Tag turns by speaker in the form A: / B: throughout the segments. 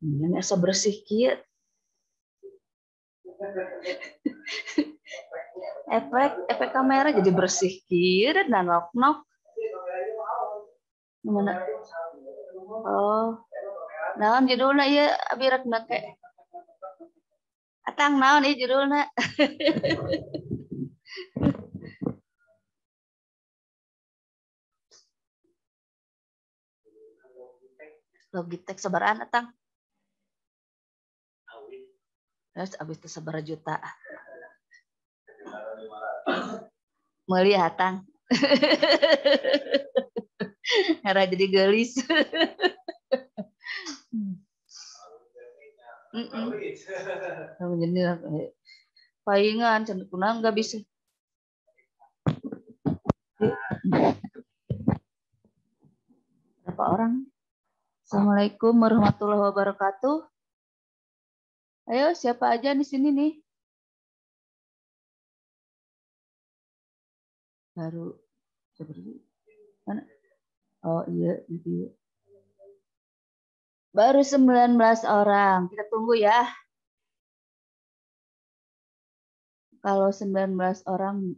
A: Ini asa bersih kieu. efek kamera jadi bersih kieu dan nongok. Gimana? Oh. Naon judulna ieu abi rek make. Atang naon ieu judulna? Logitech sabaraan atang? Terus abis itu sabaraha juta. Meuli atang. Ngara jadi geulis. Palingan cenah kunaon enggak bisa. Berapa orang? Assalamualaikum warahmatullahi wabarakatuh. Ayo, siapa aja di sini nih? Baru seperti mana? Oh iya, iya. Baru 19 orang. Kita tunggu ya. Kalau 19 orang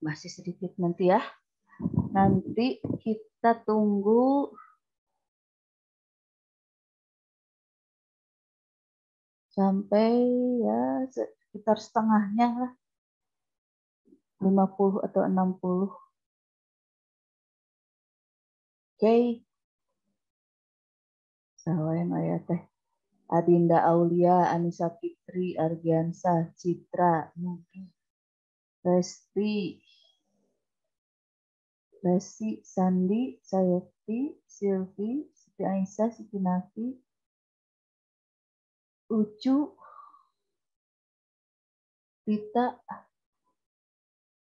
A: masih sedikit nanti ya. Nanti kita tunggu sampai ya sekitar setengahnya lah. 50 atau 60. Oke. Sawa yang ayat teh. Adinda Aulia, Anissa Fitri, Argiansa, Citra, Mugi, Resti, Sandi, Sayeti, Silvi, Siti Aisyah, Siti Nafi, Ucu, Rita,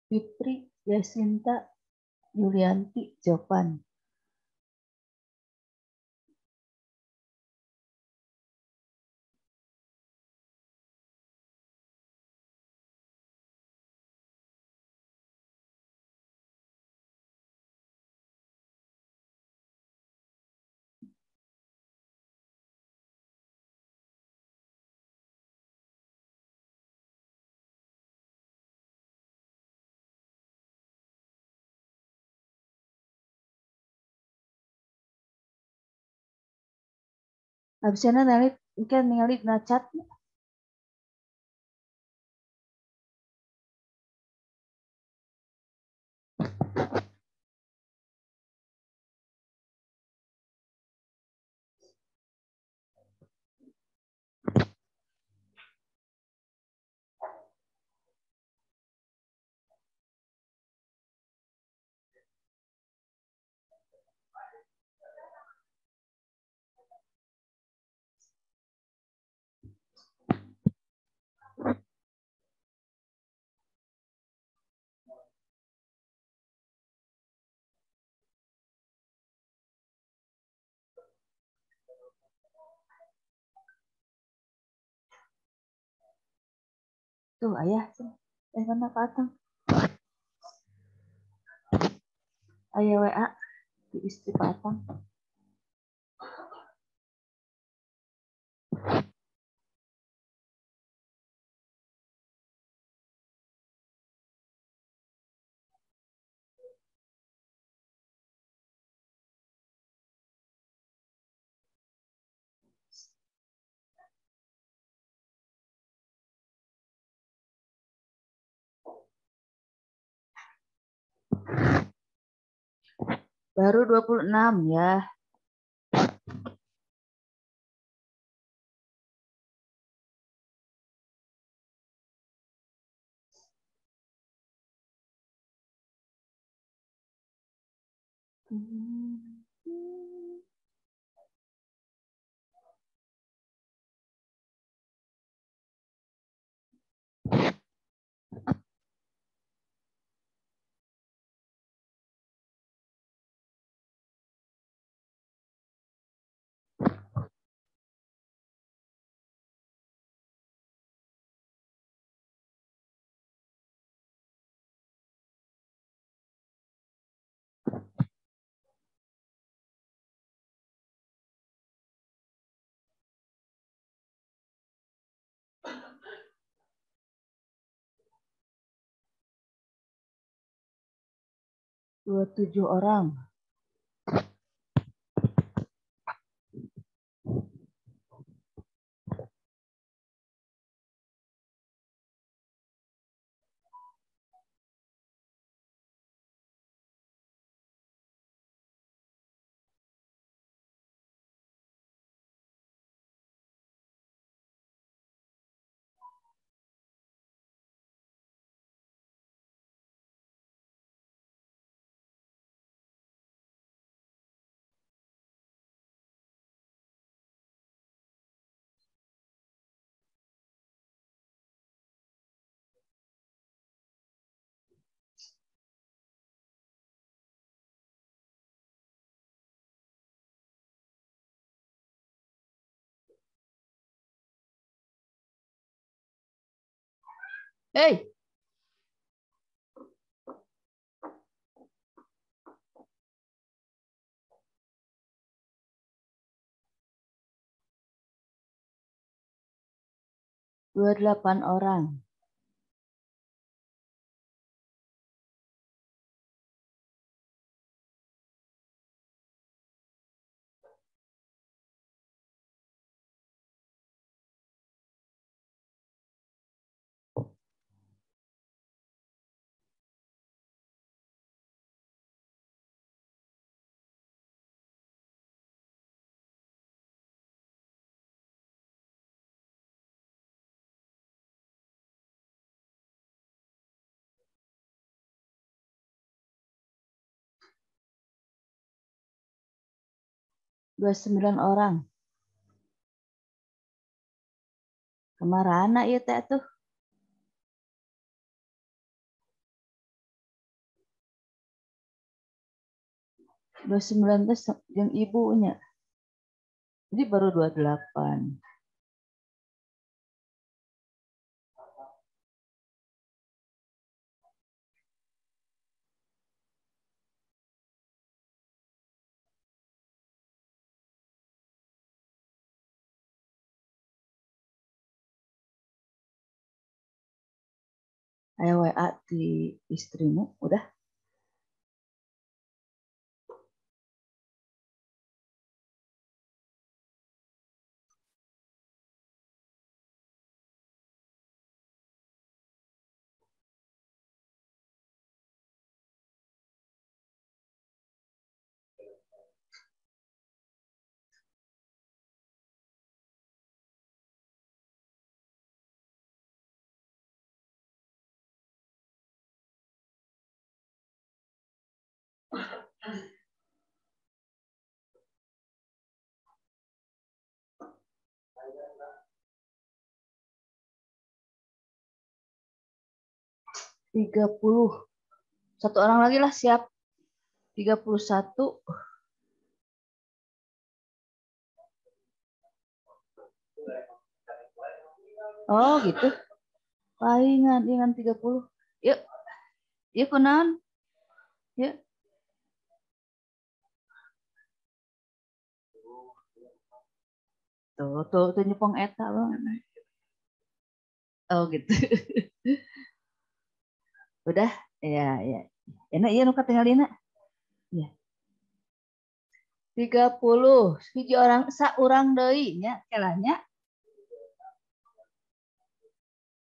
A: Fitri, Yasinta, Yulianti, Jovan. Abisnya nalit, kan ningali nacat. Tuh ayah, mana Pak Atang? Ayah WA di istri Pak Atang. Baru 26 ya. 27 orang. Hei, 28 orang. Dua puluh sembilan orang. Kemana ya teh tuh? 29 teh yang ibunya. Jadi baru 28. Ayo WA di istrimu, udah. Tiga puluh. Satu orang lagi lah siap. 31. Oh gitu. Palingan dengan 30. Yuk, yuk kunaon? Yuk. Tuh nyepong eta bang. Oh gitu. Udah, ya, ya. Enak iya nu katingalina. Ya. 30. Hiji orang saurang deui nya kelanya.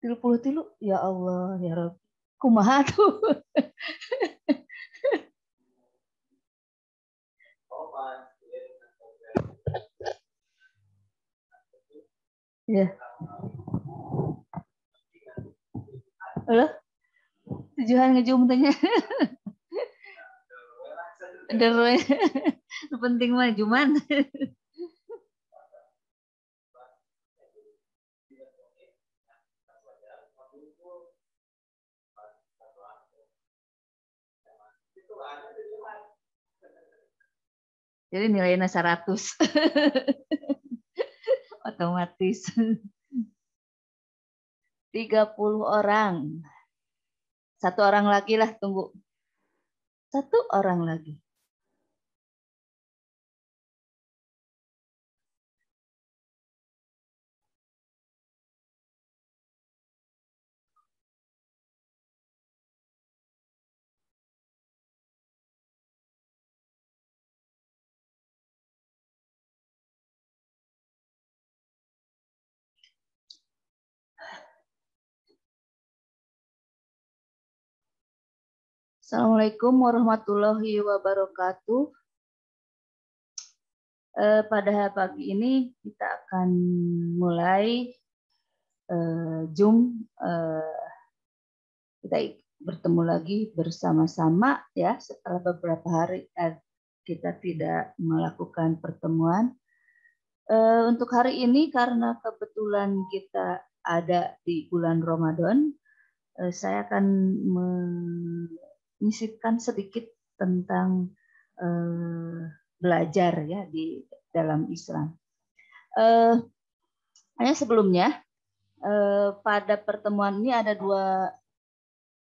A: 33. Ya Allah, ya Rabb. Kumaha tuh? Ya. Halo, tujuan ngejum tanya. Ada penting mah cuman. Jadi nilainya 100. Otomatis. 30 orang. Satu orang lagi lah, tunggu. Satu orang lagi. Assalamualaikum warahmatullahi wabarakatuh. Pada pagi ini kita akan mulai Zoom. Kita bertemu lagi bersama-sama ya setelah beberapa hari kita tidak melakukan pertemuan. Untuk hari ini karena kebetulan kita ada di bulan Ramadan, saya akan menyisipkan sedikit tentang belajar ya di dalam Islam. Hanya sebelumnya pada pertemuan ini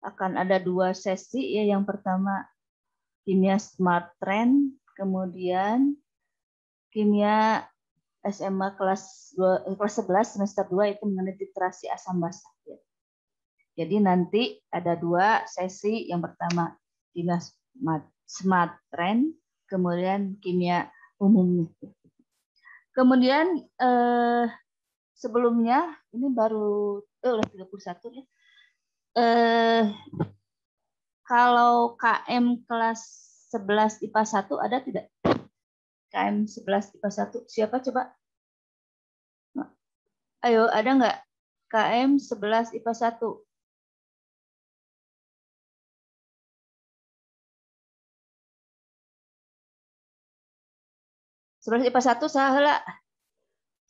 A: akan ada dua sesi ya. Yang pertama kimia Smart Trend, kemudian kimia SMA kelas 11 semester 2 itu mengenai titrasi asam basa. Jadi nanti ada dua sesi, yang pertama kimia Smart Trend, kemudian kimia umumnya. Kemudian sebelumnya ini baru udah 31 ya. Kalau KM kelas 11 IPA 1 ada tidak? KM 11 IPA 1 siapa coba? Ayo, ada nggak? KM 11 IPA 1. Sebelas IPA 1 salah.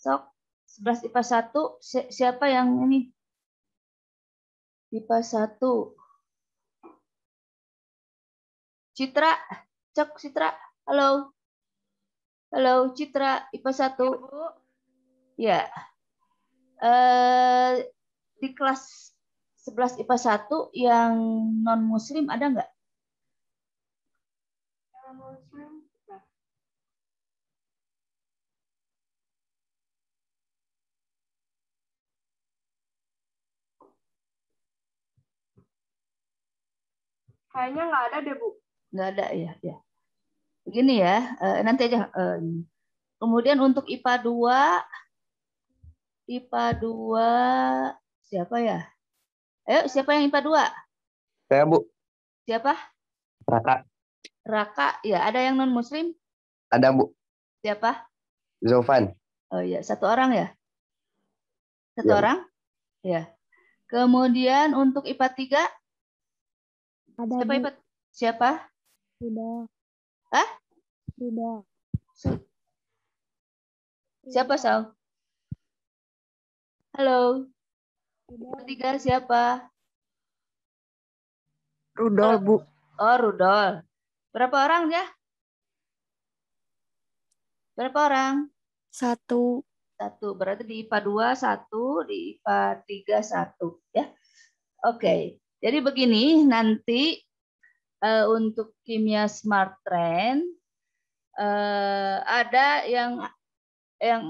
A: Sok 11 IPA 1 siapa yang ini? IPA 1. Citra, cek Citra. Halo. Halo Citra, IPA 1. Ya. Di kelas 11 IPA 1 yang non muslim ada nggak? Non-muslim. Kayaknya nggak ada deh, Bu. Nggak ada ya. Begini ya, nanti aja. Kemudian untuk IPA 2 siapa ya? Ayo, siapa yang IPA 2?
B: Saya, Bu.
A: Siapa?
B: Raka.
A: Raka, ya. Ada yang non muslim?
B: Ada, Bu.
A: Siapa?
B: Zofan.
A: Oh ya, satu orang ya? Satu
B: Ya,
A: orang? Ya. Kemudian untuk IPA 3?
C: Ada,
A: Siapa
C: Bu.
A: IPA? Siapa?
C: Sudah.
A: Hah?
C: Sudah.
A: Siapa, Sal? Halo. IPA 3 siapa?
B: Rudol, Bu.
A: Oh, Rudol. Berapa orang ya? Berapa orang?
C: Satu.
A: Satu. Berarti di IPA 2 1, di IPA 3 1 ya. Oke. Jadi begini, nanti untuk kimia Smart Trend ada yang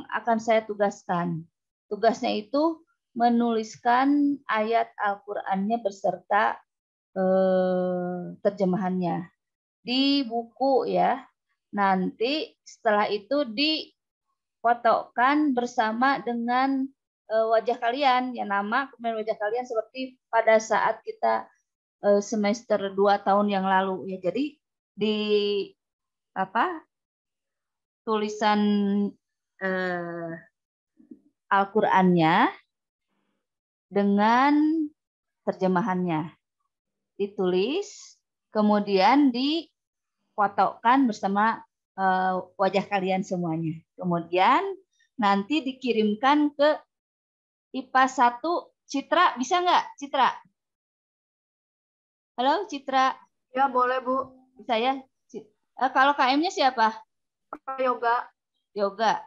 A: akan saya tugaskan. Tugasnya itu menuliskan ayat Al-Qur'annya beserta terjemahannya di buku ya. Nanti setelah itu dipotokkan bersama dengan wajah kalian, ya nama kemudian wajah kalian seperti pada saat kita semester 2 tahun yang lalu ya. Jadi di tulisan Al-Qur'annya dengan terjemahannya ditulis, kemudian dipotokkan bersama wajah kalian semuanya. Kemudian nanti dikirimkan ke IPA 1 Citra, bisa nggak Citra? Halo Citra.
D: Ya boleh Bu.
A: Bisa ya? Kalau KM-nya siapa?
D: Yoga.
A: Yoga.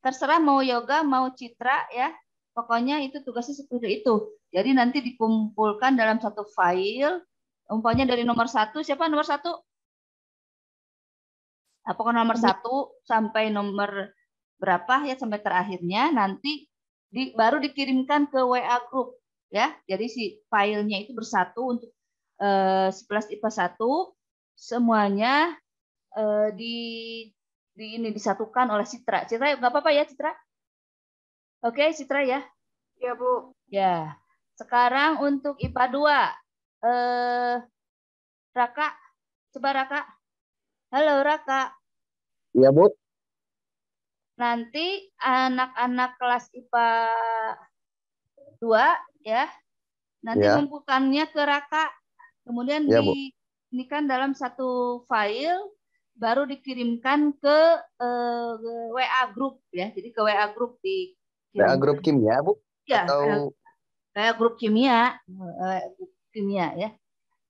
A: Terserah mau Yoga, mau Citra ya. Pokoknya itu tugasnya seperti itu. Jadi nanti dikumpulkan dalam satu file. Umpamanya dari nomor 1, siapa nomor 1? Pokoknya nomor 1 sampai nomor berapa ya sampai terakhirnya nanti baru dikirimkan ke WA group ya. Jadi si filenya itu bersatu untuk 11 IPA 1 semuanya ini disatukan oleh Citra. Citra nggak apa-apa ya Citra? Oke Citra ya.
D: Ya Bu.
A: Ya. Sekarang untuk IPA 2 Raka, coba Raka. Halo Raka.
B: Iya, Bu.
A: Nanti anak-anak kelas IPA 2 ya, nanti
B: Ya.
A: ngumpulkannya ke Raka. Kemudian
B: Ya, Bu.
A: ini kan dalam satu file baru dikirimkan ke WA grup ya. Jadi ke WA grup
B: WA
A: dikirim.
B: grup kimia, Bu?
A: Ya,
B: Atau
A: kayak grup kimia, grup kimia ya.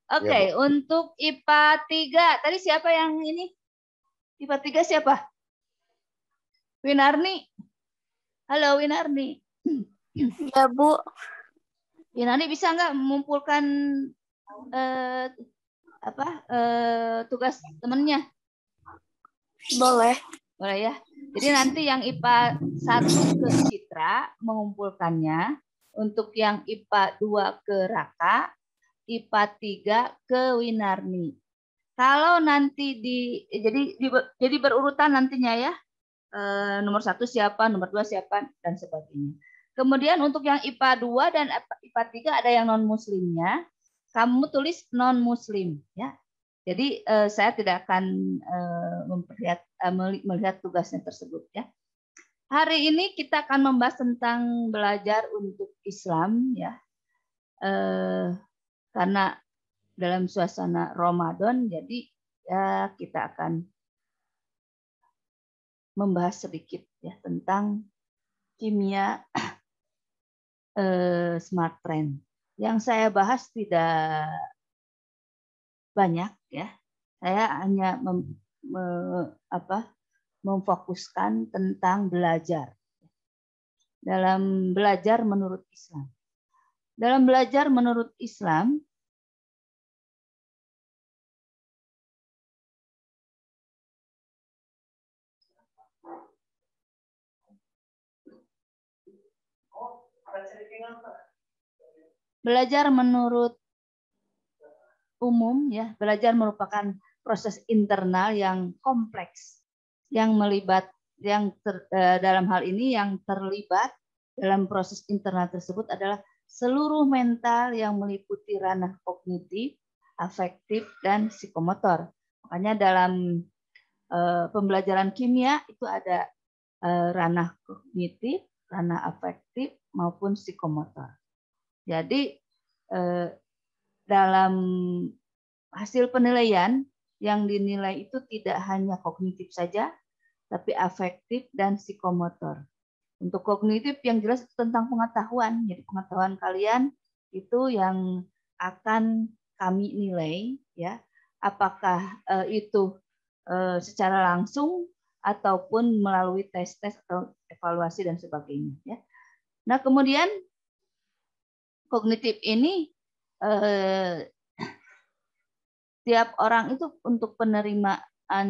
A: Oke,
B: ya, Bu.
A: untuk IPA 3, tadi siapa yang ini? IPA 3 siapa? Winarni. Halo Winarni.
C: Ya, Bu.
A: Winarni bisa nggak mengumpulkan tugas temennya?
C: Boleh.
A: Boleh ya. Jadi nanti yang IPA 1 ke Citra mengumpulkannya, untuk yang IPA 2 ke Raka, IPA 3 ke Winarni. Kalau nanti jadi berurutan nantinya ya. Nomor 1 siapa, nomor 2 siapa, dan sebagainya. Kemudian untuk yang IPA 2 dan IPA 3 ada yang non-muslimnya. Kamu tulis non-muslim ya. Jadi saya tidak akan melihat tugasnya tersebut ya. Hari ini kita akan membahas tentang belajar untuk Islam ya. Karena dalam suasana Ramadan, jadi ya kita akan membahas sedikit ya tentang kimia smart trend. Yang saya bahas tidak banyak ya. Saya hanya memfokuskan tentang belajar. Dalam belajar menurut Islam. Dalam belajar menurut Islam, belajar menurut umum ya, belajar merupakan proses internal yang kompleks, yang dalam hal ini yang terlibat dalam proses internal tersebut adalah seluruh mental yang meliputi ranah kognitif, afektif, dan psikomotor. Makanya dalam pembelajaran kimia itu ada ranah kognitif, ranah afektif, maupun psikomotor. Jadi dalam hasil penilaian yang dinilai itu tidak hanya kognitif saja, tapi afektif dan psikomotor. Untuk kognitif yang jelas itu tentang pengetahuan. Jadi pengetahuan kalian itu yang akan kami nilai ya. Apakah itu secara langsung ataupun melalui tes-tes atau evaluasi dan sebagainya ya. Nah, kemudian kognitif ini tiap orang itu untuk penerimaan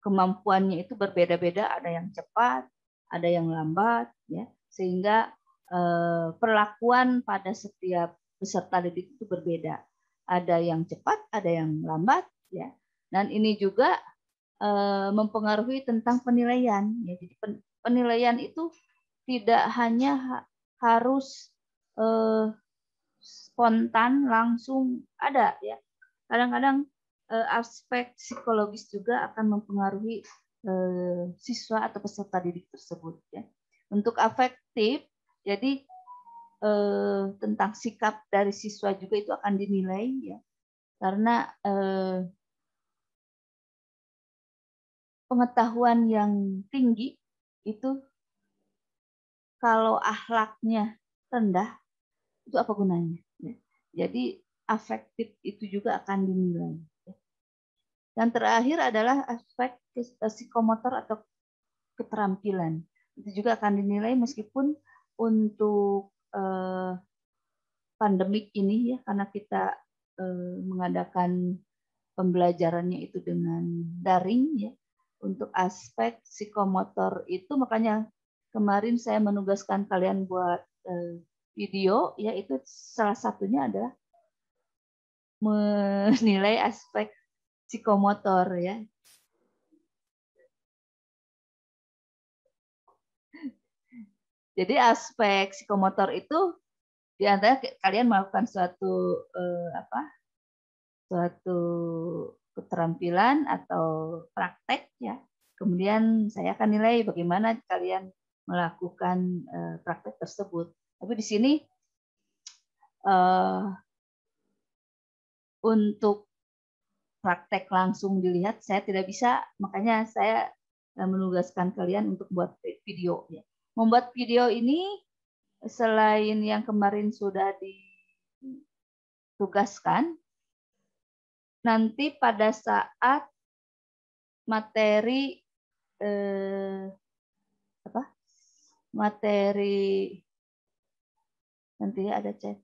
A: kemampuannya itu berbeda-beda, ada yang cepat, ada yang lambat ya. Sehingga perlakuan pada setiap peserta didik itu berbeda. Ada yang cepat, ada yang lambat ya. Dan ini juga mempengaruhi tentang penilaian ya. Jadi penilaian itu tidak hanya harus spontan langsung ada ya. Kadang-kadang aspek psikologis juga akan mempengaruhi siswa atau peserta didik tersebut ya. Untuk afektif, jadi tentang sikap dari siswa juga itu akan dinilai ya. Karena pengetahuan yang tinggi itu kalau akhlaknya rendah itu apa gunanya? Ya. Jadi afektif itu juga akan dinilai. Yang terakhir adalah aspek psikomotor atau keterampilan. Itu juga akan dinilai meskipun untuk pandemik ini ya, karena kita mengadakan pembelajarannya itu dengan daring ya. Untuk aspek psikomotor itu makanya kemarin saya menugaskan kalian buat video, yaitu salah satunya adalah menilai aspek psikomotor ya. Jadi aspek psikomotor itu diantara kalian melakukan suatu suatu keterampilan atau praktek ya. Kemudian saya akan nilai bagaimana kalian melakukan praktek tersebut. Tapi di sini untuk praktek langsung dilihat saya tidak bisa, makanya saya menugaskan kalian untuk buat video. Ya. Membuat video ini selain yang kemarin sudah ditugaskan, nanti pada saat materi materi nanti ada chat.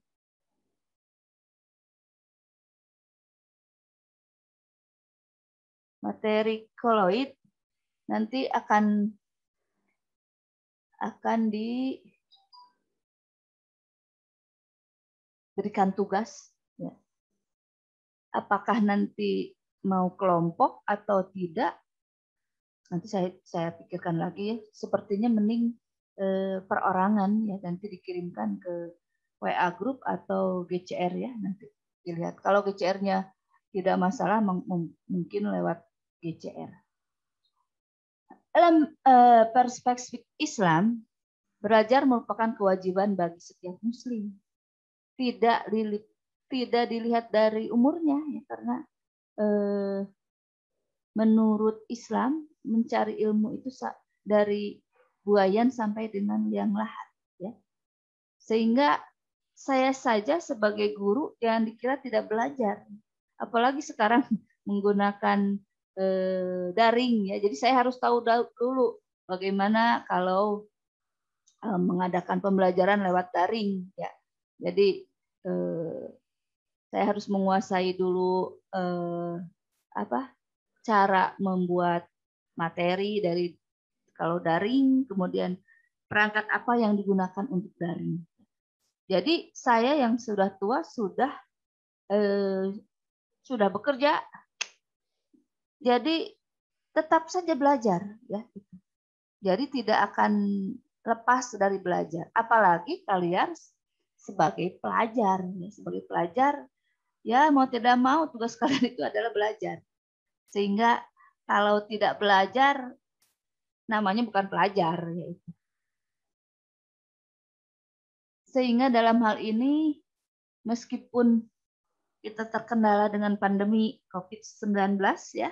A: Materi koloid nanti akan diberikan tugas. Ya. Apakah nanti mau kelompok atau tidak? Nanti saya pikirkan lagi ya. Sepertinya mending perorangan ya, nanti dikirimkan ke WA group atau GCR ya, nanti dilihat. Kalau GCR-nya tidak masalah, mungkin lewat GCR. Dalam perspektif Islam, belajar merupakan kewajiban bagi setiap Muslim. Tidak dilihat dari umurnya, ya, karena menurut Islam mencari ilmu itu dari buayan sampai dengan liang lahat. Ya. Sehingga saya saja sebagai guru yang dikira tidak belajar. Apalagi sekarang menggunakan daring ya. Jadi saya harus tahu dulu bagaimana kalau mengadakan pembelajaran lewat daring ya. Jadi saya harus menguasai dulu cara membuat materi dari kalau daring, kemudian perangkat apa yang digunakan untuk daring. Jadi saya yang sudah tua sudah bekerja, jadi tetap saja belajar ya. Jadi tidak akan lepas dari belajar. Apalagi kalian sebagai pelajar, ya. Sebagai pelajar ya mau tidak mau tugas kalian itu adalah belajar. Sehingga kalau tidak belajar namanya bukan pelajar ya. Sehingga dalam hal ini meskipun kita terkendala dengan pandemi COVID-19 ya,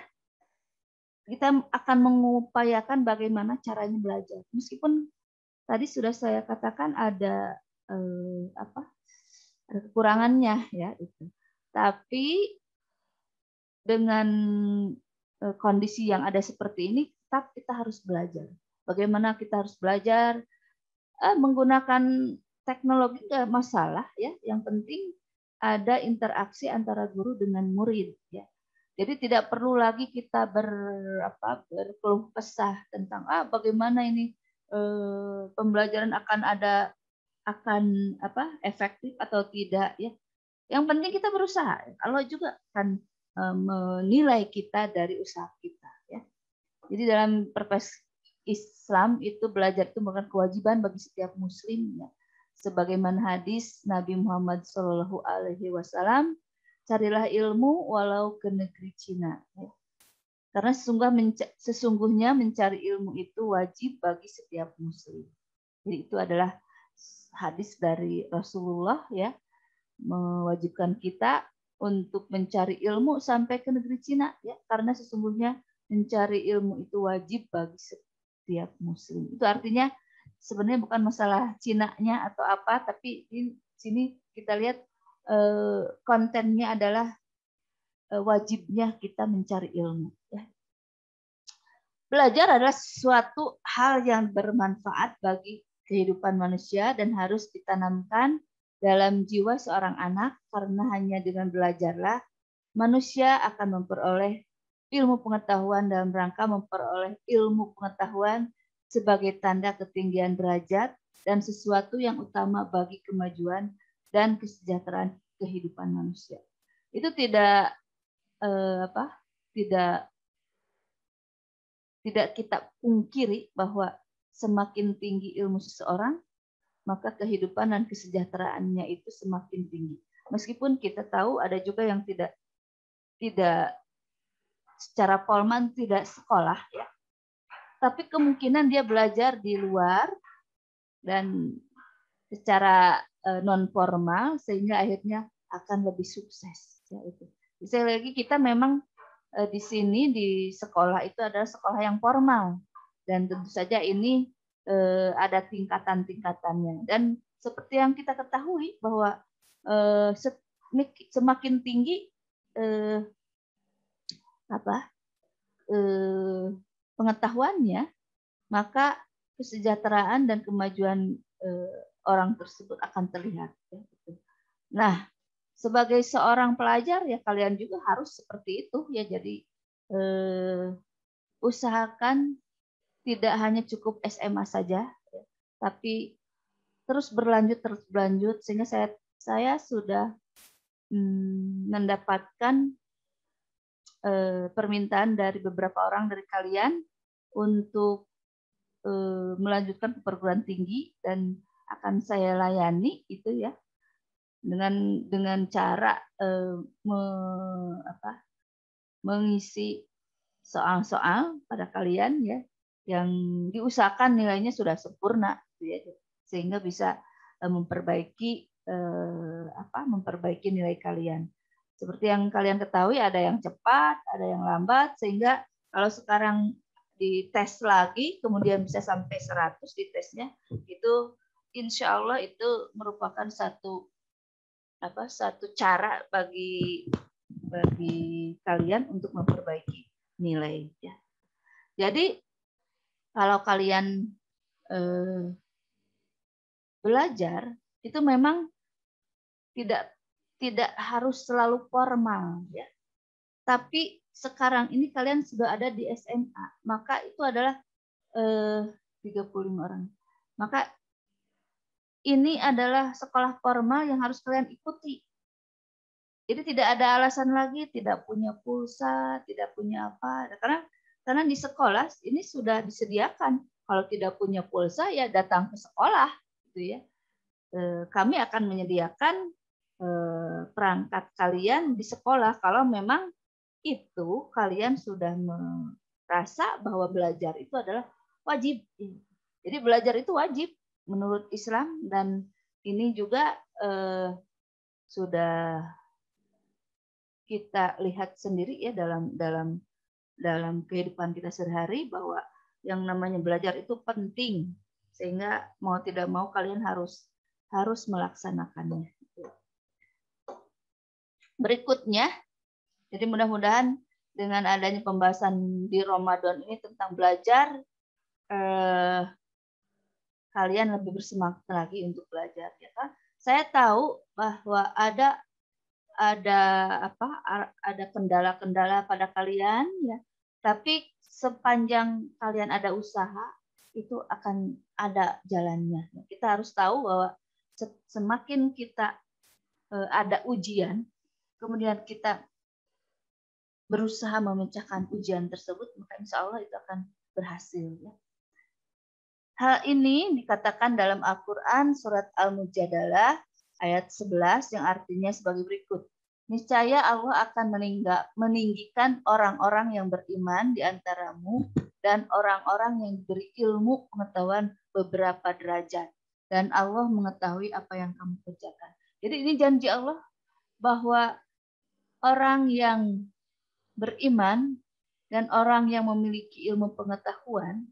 A: kita akan mengupayakan bagaimana caranya belajar. Meskipun tadi sudah saya katakan ada kekurangannya ya itu. Tapi dengan kondisi yang ada seperti ini, tetap kita harus belajar. Bagaimana kita harus belajar menggunakan teknologi nggak masalah ya. Yang penting ada interaksi antara guru dengan murid ya. Jadi tidak perlu lagi kita berkeluh kesah tentang bagaimana ini pembelajaran akan efektif atau tidak ya. Yang penting kita berusaha. Allah juga akan menilai kita dari usaha kita ya. Jadi dalam perspektif Islam itu belajar itu merupakan kewajiban bagi setiap muslim ya. Sebagaimana hadis Nabi Muhammad SAW, carilah ilmu walau ke negeri Cina. Ya. Karena sesungguhnya mencari ilmu itu wajib bagi setiap muslim. Jadi itu adalah hadis dari Rasulullah ya, mewajibkan kita untuk mencari ilmu sampai ke negeri Cina ya, karena sesungguhnya mencari ilmu itu wajib bagi setiap muslim. Itu artinya sebenarnya bukan masalah Cinanya atau apa, tapi di sini kita lihat kontennya adalah wajibnya kita mencari ilmu. Ya. Belajar adalah suatu hal yang bermanfaat bagi kehidupan manusia dan harus ditanamkan dalam jiwa seorang anak, karena hanya dengan belajarlah manusia akan memperoleh ilmu pengetahuan dalam rangka memperoleh ilmu pengetahuan sebagai tanda ketinggian derajat dan sesuatu yang utama bagi kemajuan dan kesejahteraan kehidupan manusia. Itu tidak kita pungkiri bahwa semakin tinggi ilmu seseorang, maka kehidupan dan kesejahteraannya itu semakin tinggi. Meskipun kita tahu ada juga yang tidak tidak secara formal tidak sekolah ya, tapi kemungkinan dia belajar di luar dan secara non formal sehingga akhirnya akan lebih sukses ya itu. Sekali lagi kita memang di sini di sekolah itu adalah sekolah yang formal dan tentu saja ini ada tingkatan-tingkatannya, dan seperti yang kita ketahui bahwa semakin tinggi pengetahuannya, maka kesejahteraan dan kemajuan orang tersebut akan terlihat. Nah, sebagai seorang pelajar ya kalian juga harus seperti itu ya. Jadi usahakan tidak hanya cukup SMA saja, ya, tapi terus berlanjut sehingga saya sudah mendapatkan permintaan dari beberapa orang dari kalian untuk melanjutkan ke perguruan tinggi, dan akan saya layani itu ya dengan cara mengisi soal-soal pada kalian ya yang diusahakan nilainya sudah sempurna gitu ya, sehingga bisa memperbaiki nilai kalian. Seperti yang kalian ketahui, ada yang cepat, ada yang lambat, sehingga kalau sekarang dites lagi, kemudian bisa sampai 100 di tesnya, itu insya Allah itu merupakan satu cara bagi kalian untuk memperbaiki nilai. Ya. Jadi kalau kalian belajar itu memang tidak harus selalu formal ya. Tapi sekarang ini kalian sudah ada di SMA, maka itu adalah 35 orang. Maka ini adalah sekolah formal yang harus kalian ikuti. Jadi tidak ada alasan lagi tidak punya pulsa, tidak punya apa. Karena di sekolah ini sudah disediakan. Kalau tidak punya pulsa ya datang ke sekolah gitu ya. Kami akan menyediakan perangkat kalian di sekolah kalau memang itu kalian sudah merasa bahwa belajar itu adalah wajib. Jadi belajar itu wajib menurut Islam, dan ini juga sudah kita lihat sendiri ya dalam kehidupan kita sehari-hari bahwa yang namanya belajar itu penting, sehingga mau tidak mau kalian harus melaksanakannya. Berikutnya, jadi mudah-mudahan dengan adanya pembahasan di Ramadan ini tentang belajar, kalian lebih bersemangat lagi untuk belajar. Ya kan? Saya tahu bahwa ada kendala-kendala pada kalian, ya. Tapi sepanjang kalian ada usaha, itu akan ada jalannya. Kita harus tahu bahwa semakin kita ada ujian, kemudian kita berusaha memecahkan ujian tersebut, maka insya Allah itu akan berhasil. Ya. Hal ini dikatakan dalam Al-Quran surat Al-Mujadalah ayat 11 yang artinya sebagai berikut. Niscaya Allah akan meninggikan orang-orang yang beriman di antaramu dan orang-orang yang diberi ilmu pengetahuan beberapa derajat. Dan Allah mengetahui apa yang kamu kerjakan. Jadi ini janji Allah bahwa orang yang beriman dan orang yang memiliki ilmu pengetahuan,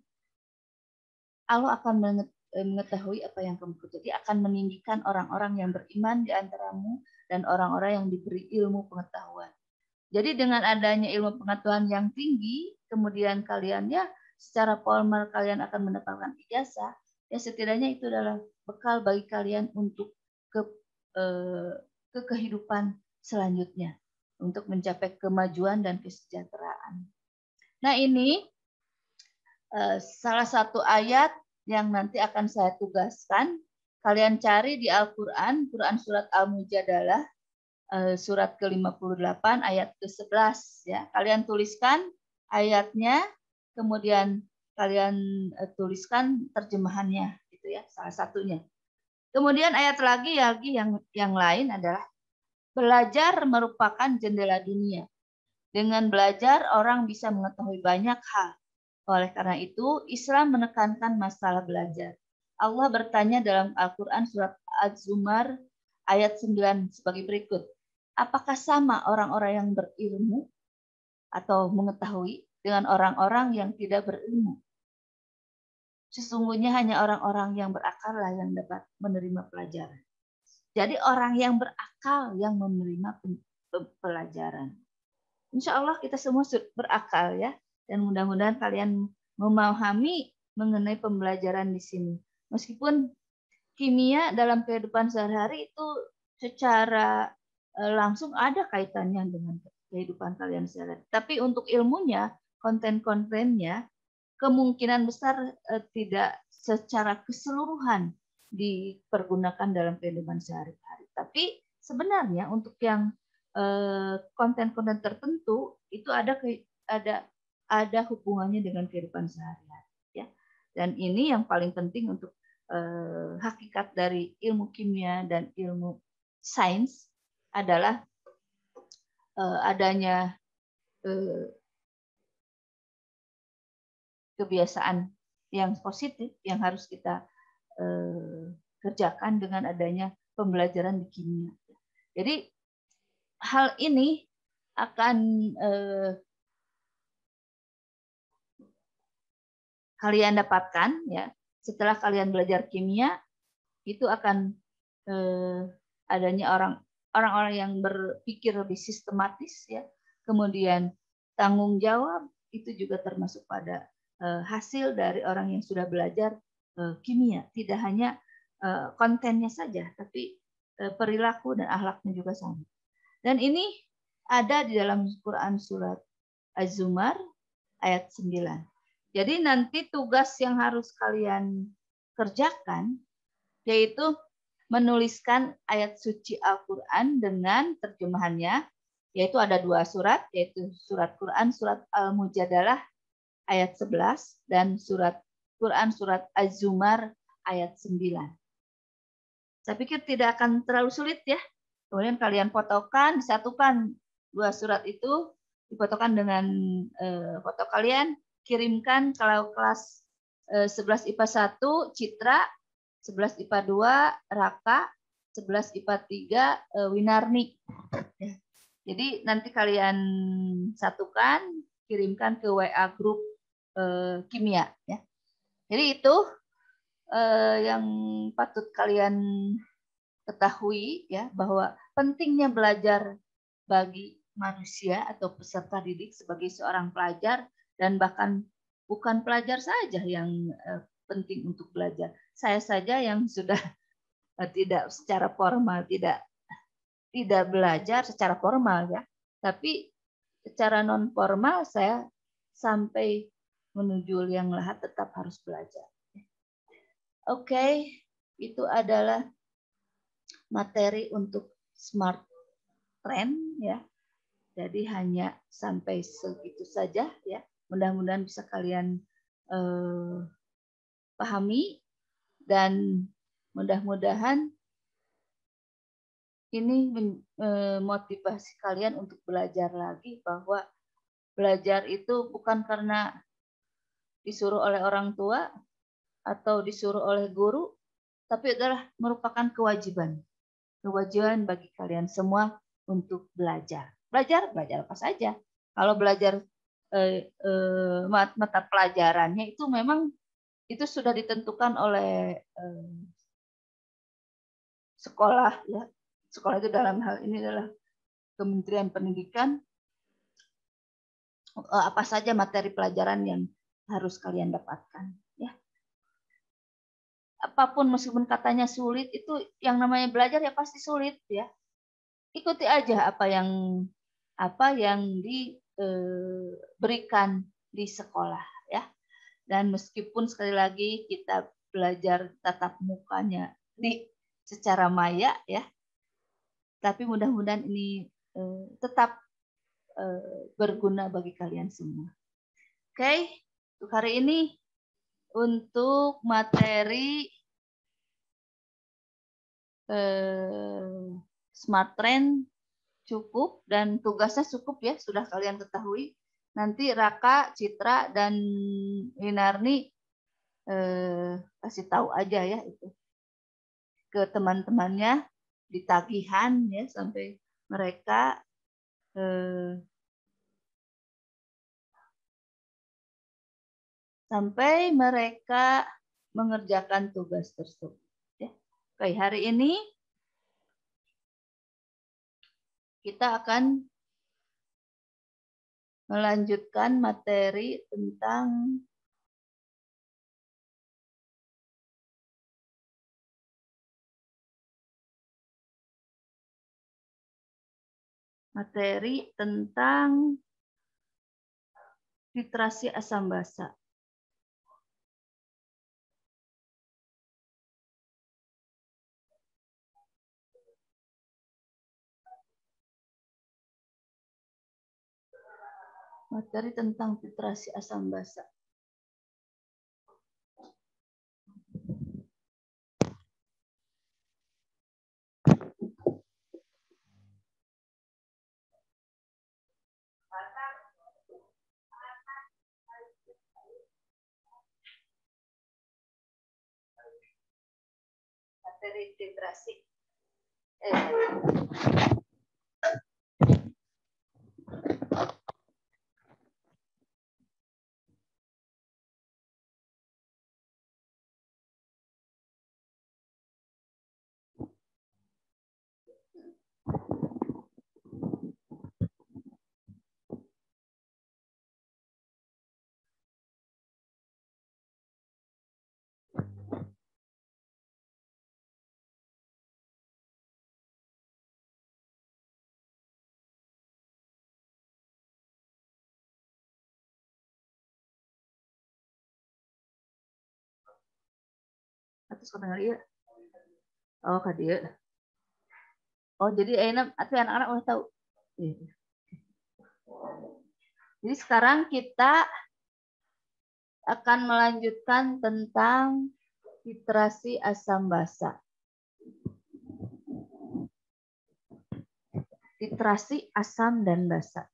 A: Allah akan mengetahui apa yang kamu kerjakan. Dia akan meninggikan orang-orang yang beriman di antaramu dan orang-orang yang diberi ilmu pengetahuan. Jadi dengan adanya ilmu pengetahuan yang tinggi, kemudian kalian ya secara formal kalian akan mendapatkan ijazah, ya setidaknya itu adalah bekal bagi kalian untuk ke kehidupan selanjutnya, untuk mencapai kemajuan dan kesejahteraan. Nah ini salah satu ayat yang nanti akan saya tugaskan. Kalian cari di Al-Quran, Quran surat Al-Mujadalah, surat ke-58 ayat ke-11. Ya. Kalian tuliskan ayatnya, kemudian kalian tuliskan terjemahannya, gitu ya, salah satunya. Kemudian ayat lagi yang lain adalah belajar merupakan jendela dunia. Dengan belajar, orang bisa mengetahui banyak hal. Oleh karena itu, Islam menekankan masalah belajar. Allah bertanya dalam Al-Quran surat Az-Zumar ayat 9 sebagai berikut. Apakah sama orang-orang yang berilmu atau mengetahui dengan orang-orang yang tidak berilmu? Sesungguhnya hanya orang-orang yang berakal lah yang dapat menerima pelajaran. Jadi orang yang berakal yang menerima pelajaran. Insya Allah kita semua berakal ya. Dan mudah-mudahan kalian memahami mengenai pembelajaran di sini. Meskipun kimia dalam kehidupan sehari-hari itu secara langsung ada kaitannya dengan kehidupan kalian sehari-hari. Tapi untuk ilmunya, konten-kontennya, kemungkinan besar tidak secara keseluruhan dipergunakan dalam kehidupan sehari-hari. Tapi sebenarnya untuk yang konten-konten tertentu itu ada hubungannya dengan kehidupan sehari-hari. Ya. Dan ini yang paling penting untuk hakikat dari ilmu kimia dan ilmu sains adalah adanya kebiasaan yang positif yang harus kita kerjakan dengan adanya pembelajaran di kimia. Jadi hal ini akan kalian dapatkan ya setelah kalian belajar kimia, itu akan adanya orang-orang yang berpikir lebih sistematis ya. Kemudian tanggung jawab itu juga termasuk pada hasil dari orang yang sudah belajar kimia. Tidak hanya kontennya saja, tapi perilaku dan akhlaknya juga sama. Dan ini ada di dalam Quran surat Az-Zumar ayat 9. Jadi nanti tugas yang harus kalian kerjakan yaitu menuliskan ayat suci Al-Quran dengan terjemahannya, yaitu ada 2 surat, yaitu surat Quran, surat Al-Mujadalah ayat 11, dan surat Quran, surat Az-Zumar ayat 9. Saya pikir tidak akan terlalu sulit ya. Kemudian kalian fotokan, disatukan 2 surat itu, difotokan dengan foto kalian, kirimkan kalau kelas 11 IPA 1 Citra, 11 IPA 2 Raka, 11 IPA 3 Winarni. Ya. Jadi nanti kalian satukan, kirimkan ke WA grup kimia. Ya. Jadi itu yang patut kalian ketahui ya, bahwa pentingnya belajar bagi manusia atau peserta didik sebagai seorang pelajar, dan bahkan bukan pelajar saja yang penting untuk belajar. Saya saja yang sudah tidak secara formal, tidak belajar secara formal ya, tapi secara non formal saya sampai menuju liang lahat tetap harus belajar. Oke, itu adalah materi untuk smart trend ya. Jadi hanya sampai segitu saja ya. Mudah-mudahan bisa kalian pahami, dan mudah-mudahan ini motivasi kalian untuk belajar lagi, bahwa belajar itu bukan karena disuruh oleh orang tua atau disuruh oleh guru, tapi adalah merupakan kewajiban bagi kalian semua untuk belajar. Belajar apa saja. Kalau belajar mata pelajarannya itu memang itu sudah ditentukan oleh sekolah ya. Sekolah itu dalam hal ini adalah Kementerian Pendidikan. Apa saja materi pelajaran yang harus kalian dapatkan ya. Apapun meskipun katanya sulit, itu yang namanya belajar ya pasti sulit ya. Ikuti aja apa yang diberikan di sekolah ya. Dan meskipun sekali lagi kita belajar tatap mukanya secara maya ya, tapi mudah-mudahan ini tetap berguna bagi kalian semua. Oke, untuk hari ini untuk materi smart trend cukup dan tugasnya cukup ya, sudah kalian ketahui. Nanti Raka, Citra, dan Winarni kasih tahu aja ya itu ke teman-temannya di tagihan ya sampai mereka mengerjakan tugas tersebut. Ya. Oke, hari ini kita akan melanjutkan materi tentang titrasi asam basa. Materi tentang titrasi asam basa. Materi titrasi. Atas kata dia. Oh, kata dia. Oh, jadi enak atau anak-anak udah tahu. Jadi sekarang kita akan melanjutkan tentang titrasi asam basa. Titrasi asam dan basa.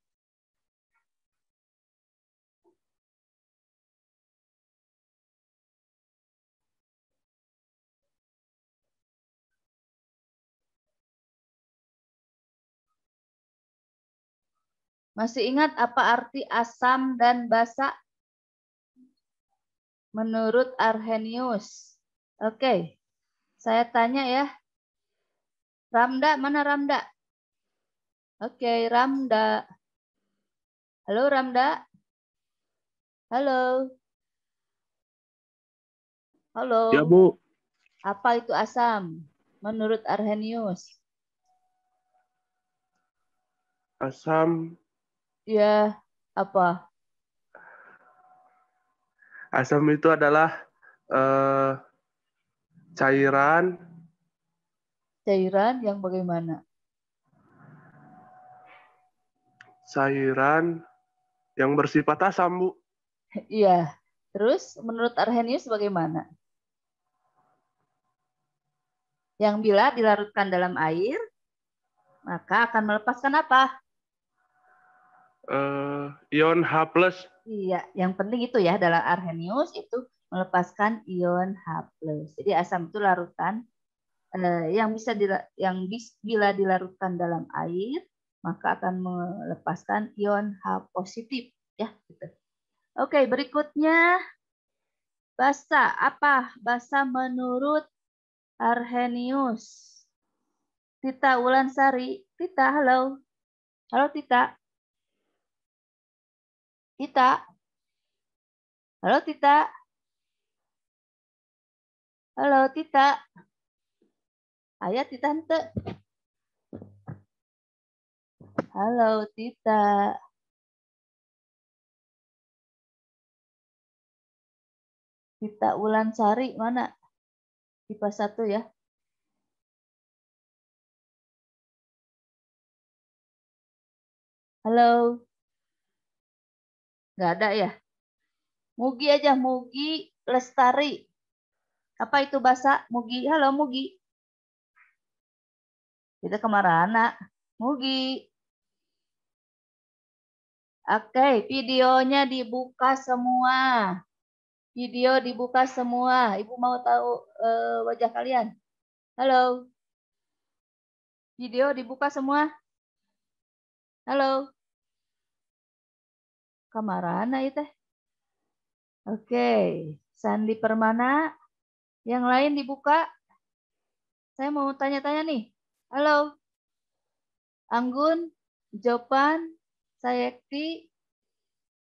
A: Masih ingat apa arti asam dan basa? Menurut Arrhenius. Oke, saya tanya ya. Ramda, mana Ramda? Oke, Ramda. Halo Ramda. Halo. Halo.
E: Ya, Bu.
A: Apa itu asam? Menurut Arrhenius.
E: Asam.
A: Ya, apa?
E: Asam itu adalah cairan.
A: Cairan yang bagaimana?
E: Cairan yang bersifat asam, Bu.
A: Iya. Terus menurut Arrhenius bagaimana? Yang bila dilarutkan dalam air, maka akan melepaskan apa?
E: Ion H+.
A: Iya, yang penting itu ya dalam Arrhenius itu melepaskan ion H+. Jadi asam itu larutan bila dilarutkan dalam air maka akan melepaskan ion H positif ya. Gitu. Oke, berikutnya basa. Apa basa menurut Arrhenius? Tita Wulansari. Tita, halo. Halo Tita. Tita. Halo Tita. Halo Tita. Ayah Tita ente. Halo Tita. Tita Wulansari mana? IPA 1 ya. Halo. Nggak ada ya? Mugi aja, Mugi Lestari. Apa itu bahasa Mugi? Halo Mugi. Kita kemana? Mugi. Oke, videonya dibuka semua. Video dibuka semua. Ibu mau tahu wajah kalian? Halo. Video dibuka semua. Halo. Kamarana itu? Oke. Sandi Permana. Yang lain dibuka. Saya mau tanya-tanya nih. Halo. Anggun, Jopan, Sayekti.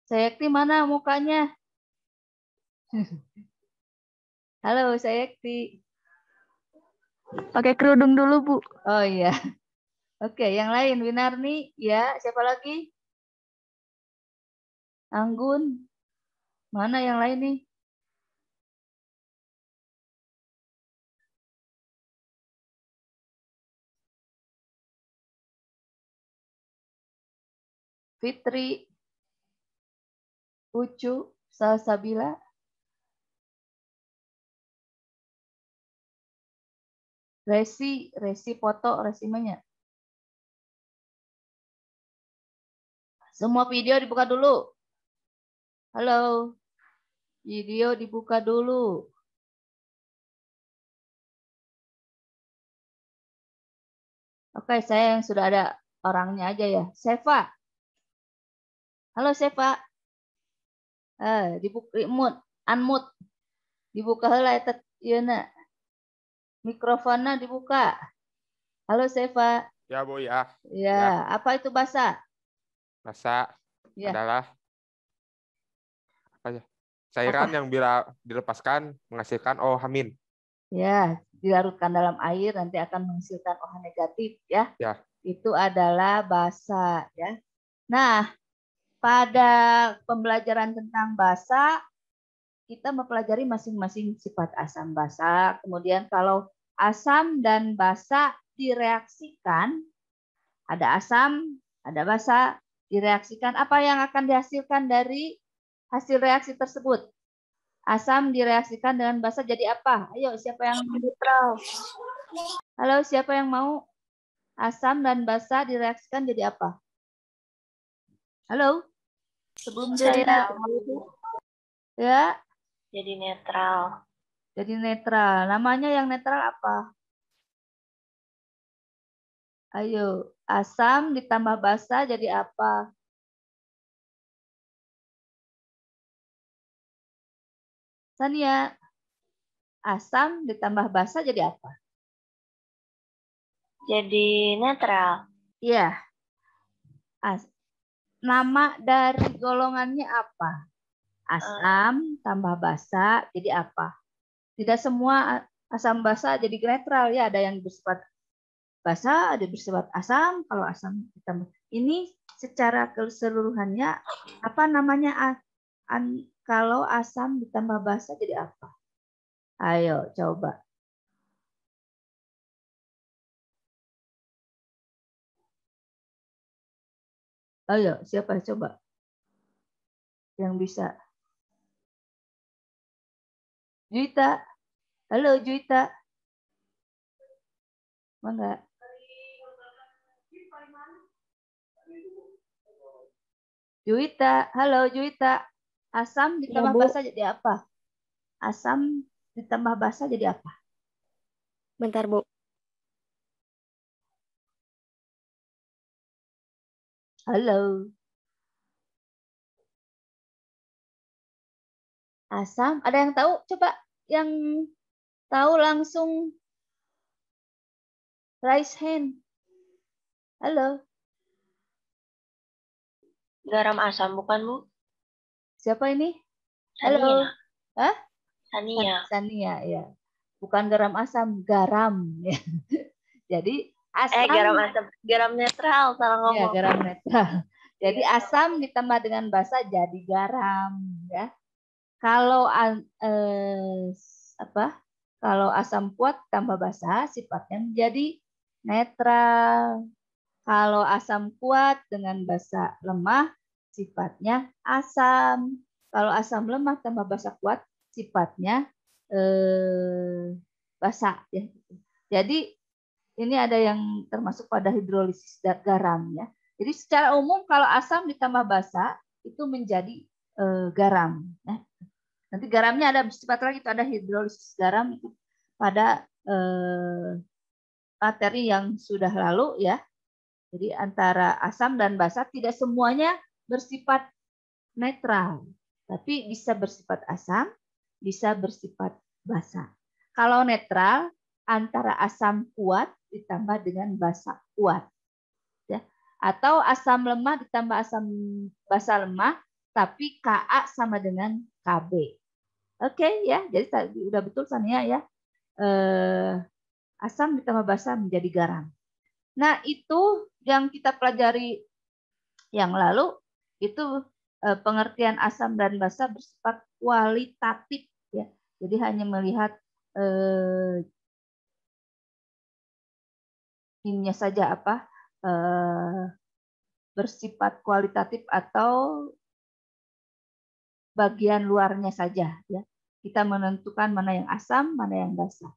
A: Sayekti mana mukanya? Halo Sayekti.
C: Pakai kerudung dulu, Bu.
A: Oh iya. Oke, yang lain Winarni, ya, siapa lagi? Anggun. Mana yang lain nih? Fitri, Ucu, Salsabila. Resi foto, resimenya. Semua video dibuka dulu. Halo. Video dibuka dulu. Oke, saya yang sudah ada orangnya aja ya. Seva. Halo Seva. Dibuka unmute. Dibuka heula eta yeuna. Mikrofonnya dibuka. Halo Seva.
F: Ya, Bu, ya.
A: Ya, apa itu basa?
F: Basa
A: Ya.
F: adalah apa ya? Cairan
A: Apa?
F: yang bila dilepaskan menghasilkan OH amin.
A: Ya, dilarutkan dalam air nanti akan menghasilkan OH negatif ya.
F: Ya.
A: Itu adalah basa ya. Nah, pada pembelajaran tentang basa kita mempelajari masing-masing sifat asam basa. Kemudian kalau asam dan basa direaksikan, ada asam, ada basa, direaksikan, apa yang akan dihasilkan dari hasil reaksi tersebut? Asam direaksikan dengan basa jadi apa? Ayo, siapa yang netral? Halo, siapa yang mau? Asam dan basa direaksikan jadi apa? Halo? Sebelum saya ya.
C: Jadi netral.
A: Jadi netral. Namanya yang netral apa? Ayo, asam ditambah basa jadi apa? Sania, asam ditambah basa jadi apa?
C: Jadi netral.
A: Iya. Nama dari golongannya apa? Asam tambah basa jadi apa? Tidak semua asam basa jadi netral ya. Ada yang bersifat basa, ada bersifat asam. Kalau asam ditambah ini secara keseluruhannya apa namanya? Kalau asam ditambah basa jadi apa? Ayo coba. Ayo siapa coba yang bisa? Juita. Halo Juita. Mangga. Juita. Halo Juita. Asam ditambah basa jadi apa? Asam ditambah basa jadi apa?
C: Bentar, Bu.
A: Halo. Asam. Ada yang tahu? Coba yang tahu langsung raise hand. Halo.
C: Garam asam bukan, Bu?
A: Siapa ini?
C: Sania.
A: Halo. Hah?
C: Sania.
A: Sania ya. Bukan garam asam, garam ya. Jadi asam.
C: Garam asam. Garam netral, salah ngomong.
A: Ya, garam netral. Jadi asam ditambah dengan basa jadi garam ya. Kalau Kalau asam kuat tambah basa sifatnya menjadi netral. Kalau asam kuat dengan basa lemah sifatnya asam. Kalau asam lemah tambah basa kuat sifatnya basa ya. Jadi ini ada yang termasuk pada hidrolisis garam ya. Jadi secara umum kalau asam ditambah basa itu menjadi garam. Ya. Nanti garamnya ada sifat lagi, itu ada hidrolisis garam itu pada materi yang sudah lalu ya. Jadi antara asam dan basa tidak semuanya bersifat netral, tapi bisa bersifat asam, bisa bersifat basa. Kalau netral antara asam kuat ditambah dengan basa kuat. Ya. Atau asam lemah ditambah asam basa lemah, tapi Ka sama dengan Kb. Oke ya, jadi udah betul Sania ya. Asam ditambah basa menjadi garam. Nah itu yang kita pelajari yang lalu itu pengertian asam dan basa bersifat kualitatif ya. Jadi hanya melihat ininya saja apa bersifat kualitatif atau bagian luarnya saja ya. Kita menentukan mana yang asam, mana yang basa.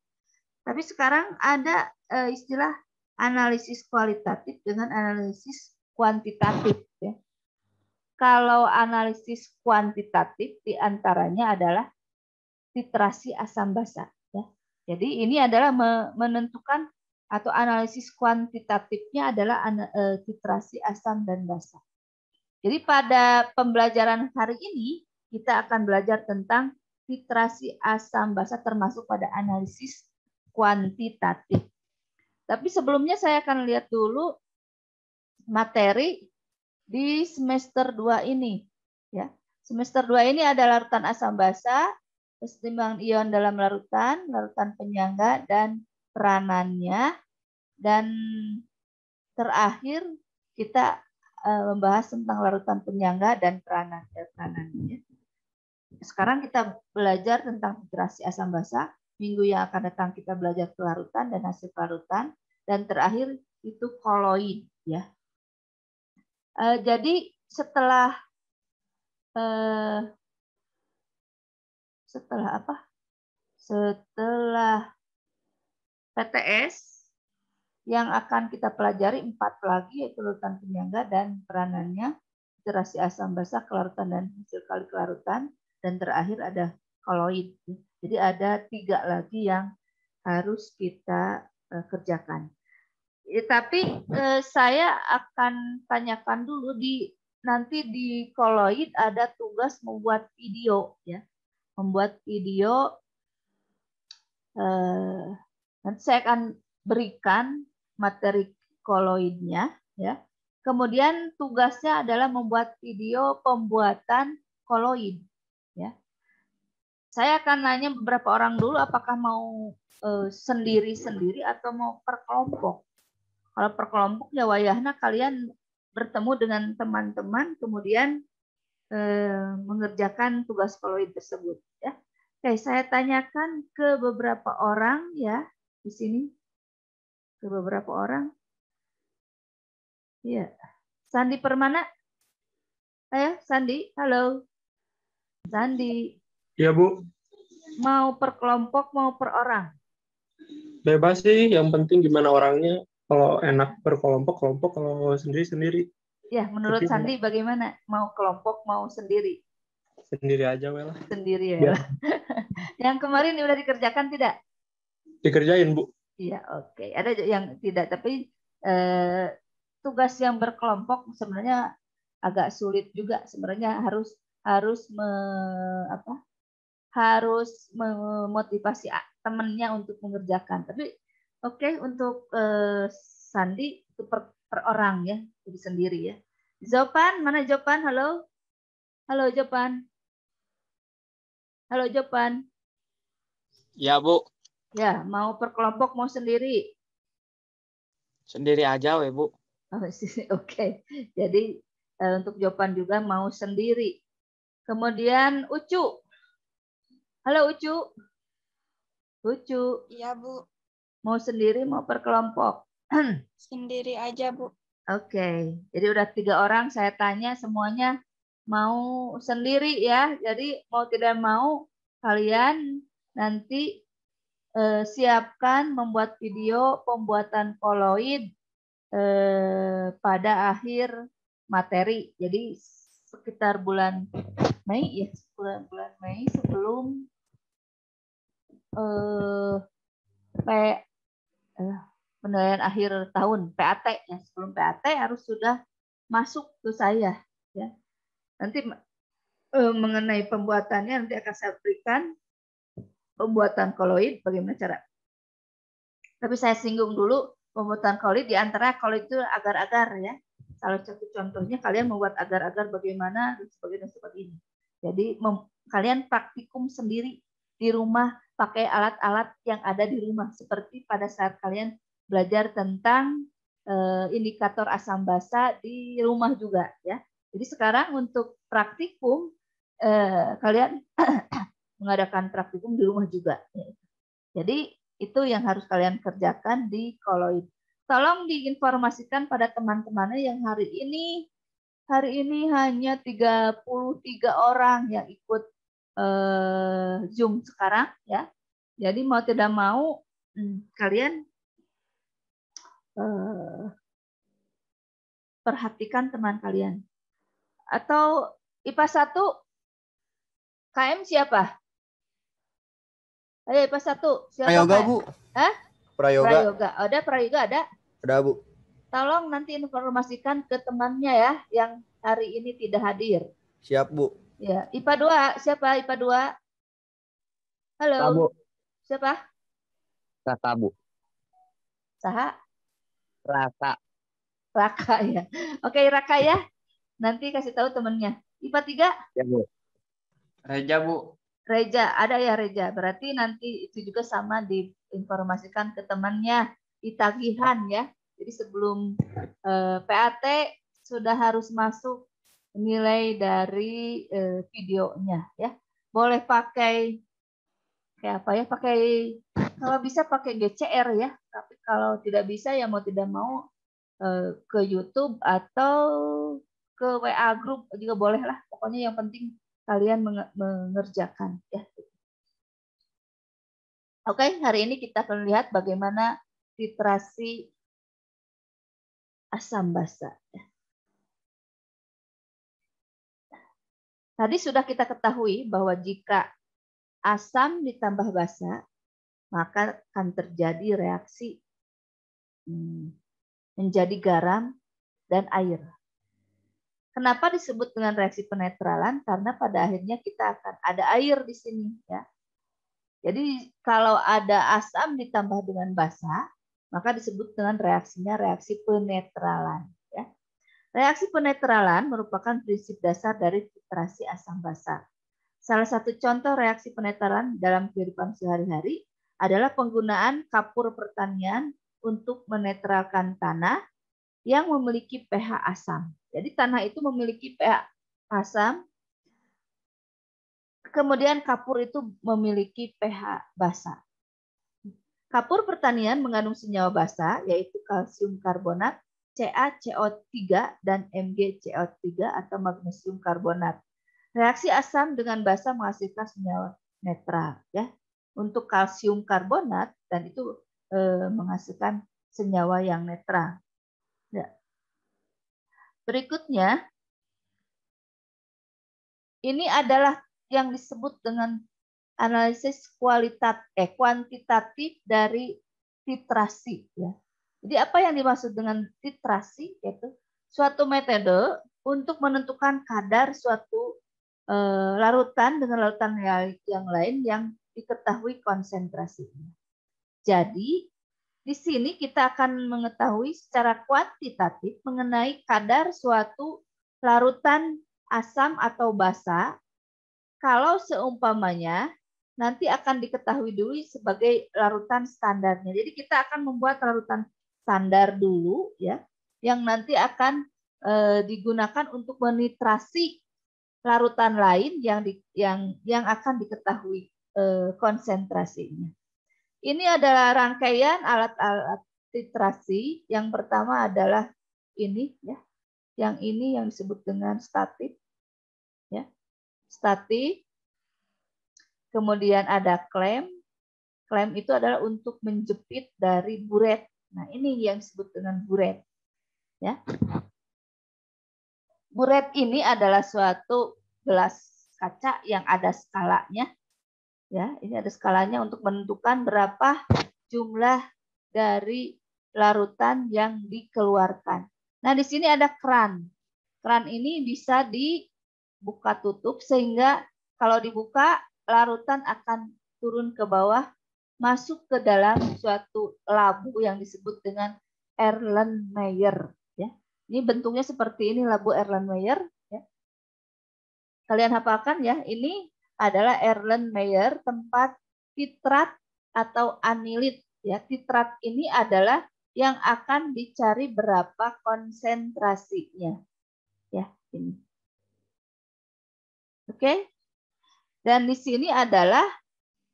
A: Tapi sekarang ada istilah analisis kualitatif dengan analisis kuantitatif ya. Kalau analisis kuantitatif diantaranya adalah titrasi asam basa ya. Jadi ini adalah menentukan atau analisis kuantitatifnya adalah titrasi asam dan basa. Jadi pada pembelajaran hari ini kita akan belajar tentang titrasi asam basa termasuk pada analisis kuantitatif. Tapi sebelumnya saya akan lihat dulu materi di semester 2 ini. Ya. Semester 2 ini ada larutan asam basa, kesetimbangan ion dalam larutan penyangga, dan peranannya. Dan terakhir kita membahas tentang larutan penyangga dan peranannya. Sekarang kita belajar tentang titrasi asam basa. Minggu yang akan datang kita belajar kelarutan dan hasil kelarutan, dan terakhir itu koloid ya. Jadi setelah PTS yang akan kita pelajari 4 lagi yaitu larutan penyangga dan peranannya, titrasi asam basa, kelarutan dan hasil kali kelarutan, dan terakhir ada koloid. Jadi ada 3 lagi yang harus kita kerjakan. Tapi saya akan tanyakan dulu nanti di koloid ada tugas membuat video ya. Membuat video nanti saya akan berikan materi koloidnya ya. Kemudian tugasnya adalah membuat video pembuatan koloid ya. Saya akan nanya beberapa orang dulu apakah mau sendiri-sendiri atau mau per kelompok. Kalau per kelompok ya wayahna kalian bertemu dengan teman-teman kemudian mengerjakan tugas koloid tersebut ya. Oke, saya tanyakan ke beberapa orang ya di sini. Ke beberapa orang. Iya. Sandi Permana. Ayo Sandi, halo. Sandi.
G: Iya, Bu.
A: Mau per kelompok, mau per orang?
G: Bebas sih, yang penting gimana orangnya. Kalau enak per kelompok, kalau sendiri-sendiri.
A: Ya, menurut
G: Tapi
A: Sandi bagaimana? Mau kelompok, mau sendiri?
G: sendiri aja, well.
A: Sendiri ya.
G: Ya.
A: Yang kemarin udah dikerjakan tidak?
G: Dikerjain, Bu.
A: Iya, oke. Ada yang tidak, tapi tugas yang berkelompok sebenarnya agak sulit juga. Sebenarnya harus memotivasi temannya untuk mengerjakan. Tapi oke, untuk Sandi itu per orang ya, jadi sendiri ya. Jopan, mana Jopan? Halo, halo Jopan. Halo Jopan.
H: Ya, Bu.
A: Ya, mau per kelompok, mau sendiri?
H: Sendiri aja, we, Bu.
A: Oke. Jadi untuk Jopan juga mau sendiri. Kemudian Ucu. Halo Ucu. Ucu.
I: Iya, Bu.
A: Mau sendiri, mau per kelompok?
I: Sendiri aja, Bu.
A: Oke. Jadi udah 3 orang saya tanya semuanya mau sendiri ya. Jadi mau tidak mau kalian nanti siapkan membuat video pembuatan koloid pada akhir materi. Jadi sekitar bulan Mei ya, bulan Mei sebelum penilaian akhir tahun PAT ya, sebelum PAT harus sudah masuk ke saya ya. Nanti mengenai pembuatannya nanti akan saya berikan pembuatan koloid bagaimana cara. Tapi saya singgung dulu pembuatan koloid, di antara koloid itu agar-agar ya. Salah satu contohnya kalian membuat agar-agar bagaimana dan sebagainya. Jadi kalian praktikum sendiri di rumah pakai alat-alat yang ada di rumah seperti pada saat kalian belajar tentang indikator asam basa di rumah juga ya. Jadi sekarang untuk praktikum kalian mengadakan praktikum di rumah juga. Jadi itu yang harus kalian kerjakan di koloid. Tolong diinformasikan pada teman-temannya yang hari ini hanya 33 orang yang ikut Zoom sekarang ya. Jadi mau tidak mau kalian perhatikan teman kalian. Atau IPA 1 KM siapa? Ayo IPA 1 siapa?
J: Prayoga,
A: KM?
J: Bu.
A: Hah?
J: Prayoga.
A: Ada Prayoga ada?
J: Ada, Bu.
A: Tolong nanti informasikan ke temannya ya yang hari ini tidak hadir.
J: Siap, Bu.
A: Ya, IPA 2 siapa? IPA 2. Halo.
B: Tabu.
A: Siapa?
B: Raka, Bu.
A: Saha?
B: Raka.
A: Raka ya. Oke, Raka ya. Nanti kasih tahu temannya. IPA 3?
B: Ya, Bu.
H: Reja, Bu.
A: Reja, ada ya Reja. Berarti nanti itu juga sama diinformasikan ke temannya di tagihan ya. Jadi sebelum PAT sudah harus masuk nilai dari videonya ya. Boleh pakai kayak apa ya? Pakai kalau bisa pakai GCR ya. Tapi kalau tidak bisa ya mau tidak mau ke YouTube atau ke WA group juga boleh lah. Pokoknya yang penting kalian mengerjakan ya. Oke, hari ini kita akan lihat bagaimana titrasi asam basa. Tadi sudah kita ketahui bahwa jika asam ditambah basa, maka akan terjadi reaksi menjadi garam dan air. Kenapa disebut dengan reaksi penetralan? Karena pada akhirnya kita akan ada air di sini ya. Jadi kalau ada asam ditambah dengan basa, maka disebut dengan reaksinya reaksi penetralan ya. Reaksi penetralan merupakan prinsip dasar dari titrasi asam basa. Salah satu contoh reaksi penetralan dalam kehidupan sehari-hari adalah penggunaan kapur pertanian untuk menetralkan tanah yang memiliki pH asam. Jadi tanah itu memiliki pH asam, kemudian kapur itu memiliki pH basa. Kapur pertanian mengandung senyawa basa, yaitu kalsium karbonat, CaCO3, dan MgCO3 atau magnesium karbonat. Reaksi asam dengan basa menghasilkan senyawa netral. Ya. Untuk kalsium karbonat, dan itu menghasilkan senyawa yang netral. Ya. Berikutnya, ini adalah yang disebut dengan analisis kuantitatif dari titrasi. Ya. Jadi apa yang dimaksud dengan titrasi? Yaitu suatu metode untuk menentukan kadar suatu larutan dengan larutan yang lain yang diketahui konsentrasinya. Jadi di sini kita akan mengetahui secara kuantitatif mengenai kadar suatu larutan asam atau basa kalau seumpamanya nanti akan diketahui dulu sebagai larutan standarnya. Jadi kita akan membuat larutan standar dulu ya yang nanti akan digunakan untuk menitrasi larutan lain yang akan diketahui konsentrasinya. Ini adalah rangkaian alat-alat titrasi. Yang pertama adalah ini ya. Yang ini yang disebut dengan statif ya. Statif. Kemudian ada klem, Klem itu adalah untuk menjepit dari buret. Nah, ini yang disebut dengan buret. Ya. Buret ini adalah suatu gelas kaca yang ada skalanya. Ya, ini ada skalanya untuk menentukan berapa jumlah dari larutan yang dikeluarkan. Nah, di sini ada keran. Keran ini bisa dibuka tutup sehingga kalau dibuka larutan akan turun ke bawah, masuk ke dalam suatu labu yang disebut dengan Erlenmeyer. Ya, ini bentuknya seperti ini labu Erlenmeyer. Ya. Kalian hafalkan ya, ini adalah Erlenmeyer tempat titrat atau anilit. Ya, titrat ini adalah yang akan dicari berapa konsentrasinya. Ya, ini. Oke. Dan di sini adalah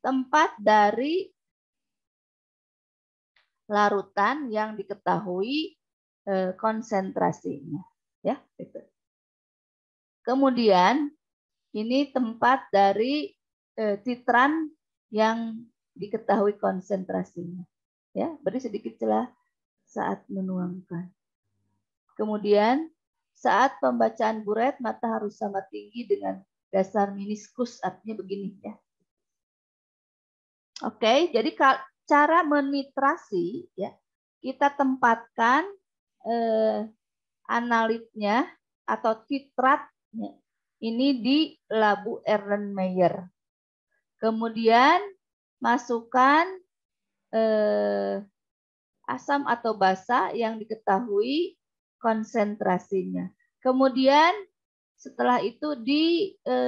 A: tempat dari larutan yang diketahui konsentrasinya, ya. Gitu. Kemudian ini tempat dari titran yang diketahui konsentrasinya, ya. Beri sedikit celah saat menuangkan. Kemudian saat pembacaan buret mata harus sama tinggi dengan dasar meniskus, artinya begini ya. Oke, jadi cara menitrasi ya, kita tempatkan analitnya atau titratnya ini di labu Erlenmeyer. Kemudian masukkan asam atau basa yang diketahui konsentrasinya. Kemudian setelah itu diteteskan.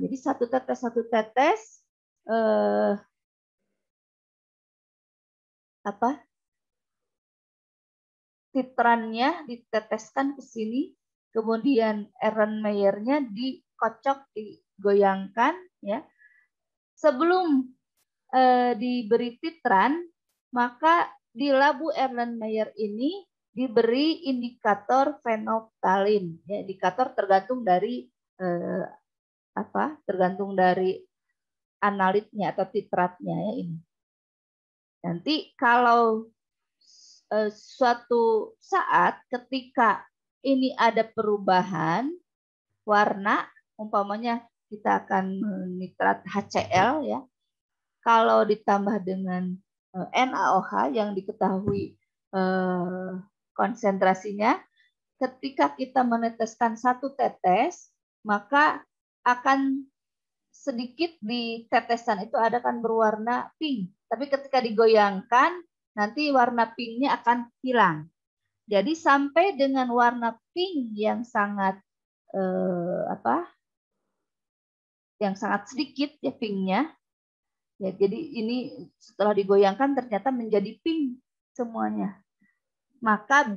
A: Jadi satu tetes titrannya diteteskan ke sini, kemudian Erlenmeyer-nya dikocok, digoyangkan ya. Sebelum diberi titran, maka di labu Erlenmeyer ini diberi indikator fenolftalin. Ya, indikator tergantung dari tergantung dari analitnya atau titratnya ya ini. Nanti kalau suatu saat ketika ini ada perubahan warna, umpamanya kita akan nitrat HCl ya. Kalau ditambah dengan NaOH yang diketahui konsentrasinya, ketika kita meneteskan satu tetes, maka akan sedikit di tetesan itu akan berwarna pink. Tapi ketika digoyangkan, nanti warna pinknya akan hilang. Jadi sampai dengan warna pink yang sangat yang sangat sedikit ya pinknya. Ya, jadi ini setelah digoyangkan ternyata menjadi pink semuanya. Maka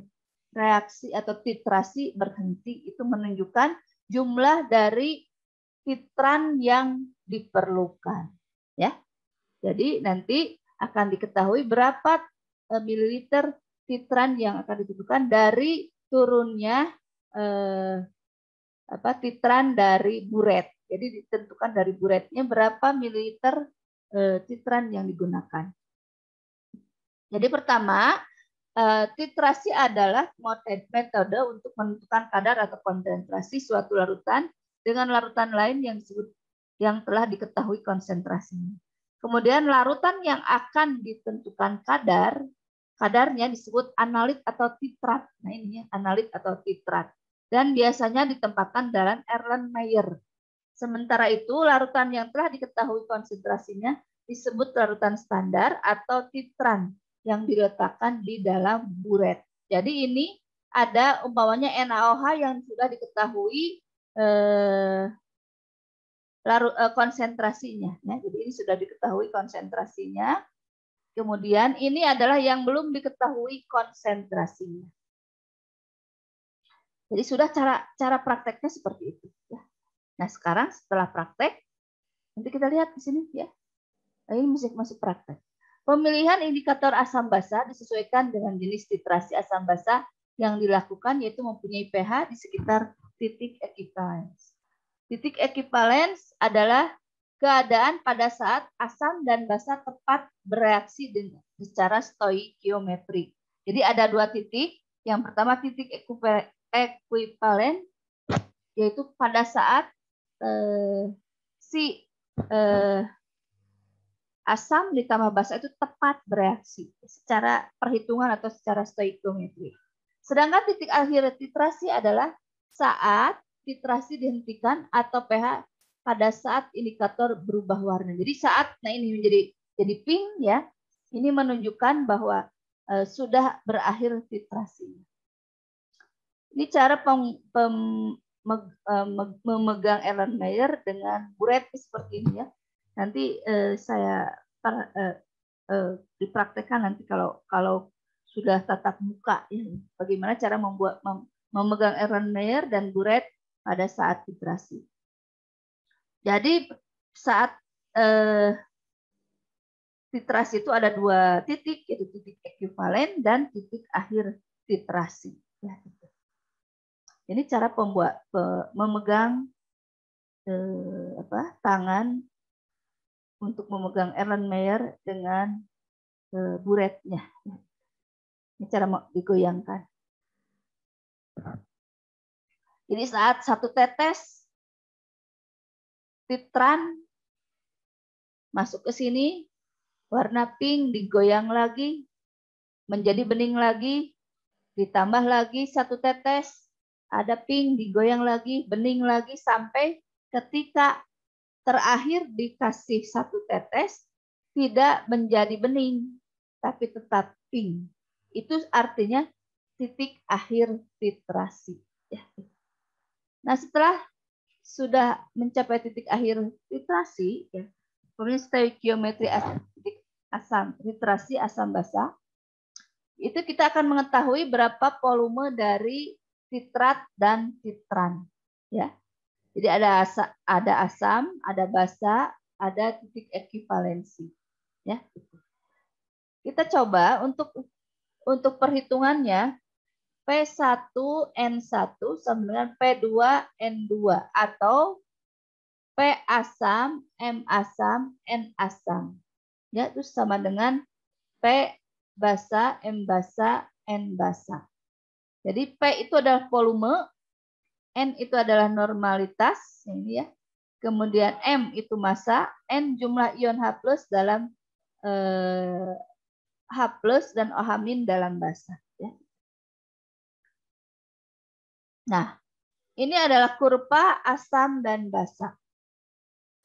A: reaksi atau titrasi berhenti, itu menunjukkan jumlah dari titran yang diperlukan. Ya, jadi nanti akan diketahui berapa mililiter titran yang akan dibutuhkan dari turunnya titran dari buret. Jadi ditentukan dari buretnya berapa mililiter titran yang digunakan. Jadi pertama, titrasi adalah metode untuk menentukan kadar atau konsentrasi suatu larutan dengan larutan lain yang telah diketahui konsentrasinya. Kemudian larutan yang akan ditentukan kadarnya disebut analit atau titrat. Nah ini ya, analit atau titrat. Dan biasanya ditempatkan dalam Erlenmeyer. Sementara itu, larutan yang telah diketahui konsentrasinya disebut larutan standar atau titran yang diletakkan di dalam buret. Jadi ini ada umpamanya NaOH yang sudah diketahui konsentrasinya. Ya. Jadi ini sudah diketahui konsentrasinya. Kemudian ini adalah yang belum diketahui konsentrasinya. Jadi sudah cara prakteknya seperti itu. Ya. Nah sekarang setelah praktek, nanti kita lihat di sini ya. Ini masih praktek. Pemilihan indikator asam basa disesuaikan dengan jenis titrasi asam basa yang dilakukan, yaitu mempunyai pH di sekitar titik ekivalens. Titik ekivalens adalah keadaan pada saat asam dan basa tepat bereaksi secara stoikiometrik. Jadi ada dua titik. Yang pertama titik ekuivalen, yaitu pada saat asam ditambah basa itu tepat bereaksi secara perhitungan atau secara stoikiometrik. Sedangkan titik akhir titrasi adalah saat titrasi dihentikan atau pH pada saat indikator berubah warna. Jadi saat, nah ini jadi pink ya, ini menunjukkan bahwa sudah berakhir titrasi. Ini cara memegang Erlenmeyer dengan buret seperti ini ya. Nanti saya dipraktekkan nanti kalau sudah tatap muka ya. Bagaimana cara memegang Erlenmeyer dan buret pada saat titrasi. Jadi saat titrasi itu ada dua titik, yaitu titik ekuivalen dan titik akhir titrasi. Ya, gitu. Ini cara memegang tangan untuk memegang Erlenmeyer dengan buretnya. Ini cara digoyangkan. Jadi saat satu tetes titran masuk ke sini, warna pink digoyang lagi, menjadi bening lagi, ditambah lagi satu tetes, ada pink digoyang lagi, bening lagi, sampai ketika terakhir dikasih satu tetes, tidak menjadi bening, tapi tetap pink. Itu artinya titik akhir titrasi. Nah, setelah sudah mencapai titik akhir titrasi, ya, kemudian stoikiometri asam titrasi asam basa, itu kita akan mengetahui berapa volume dari titrat dan titran, ya. Jadi ada asam, ada basa, ada titik ekuivalensi, ya. Kita coba untuk perhitungannya P1N1 sama dengan P2N2 atau P asam, M asam, N asam. Ya, itu sama dengan P basa, M basa, N basa. Jadi P itu adalah volume, N itu adalah normalitas, ini ya. Kemudian M itu massa, N jumlah ion H+ dalam H+ dan OH- dalam basa. Ya. Nah, ini adalah kurva asam dan basa.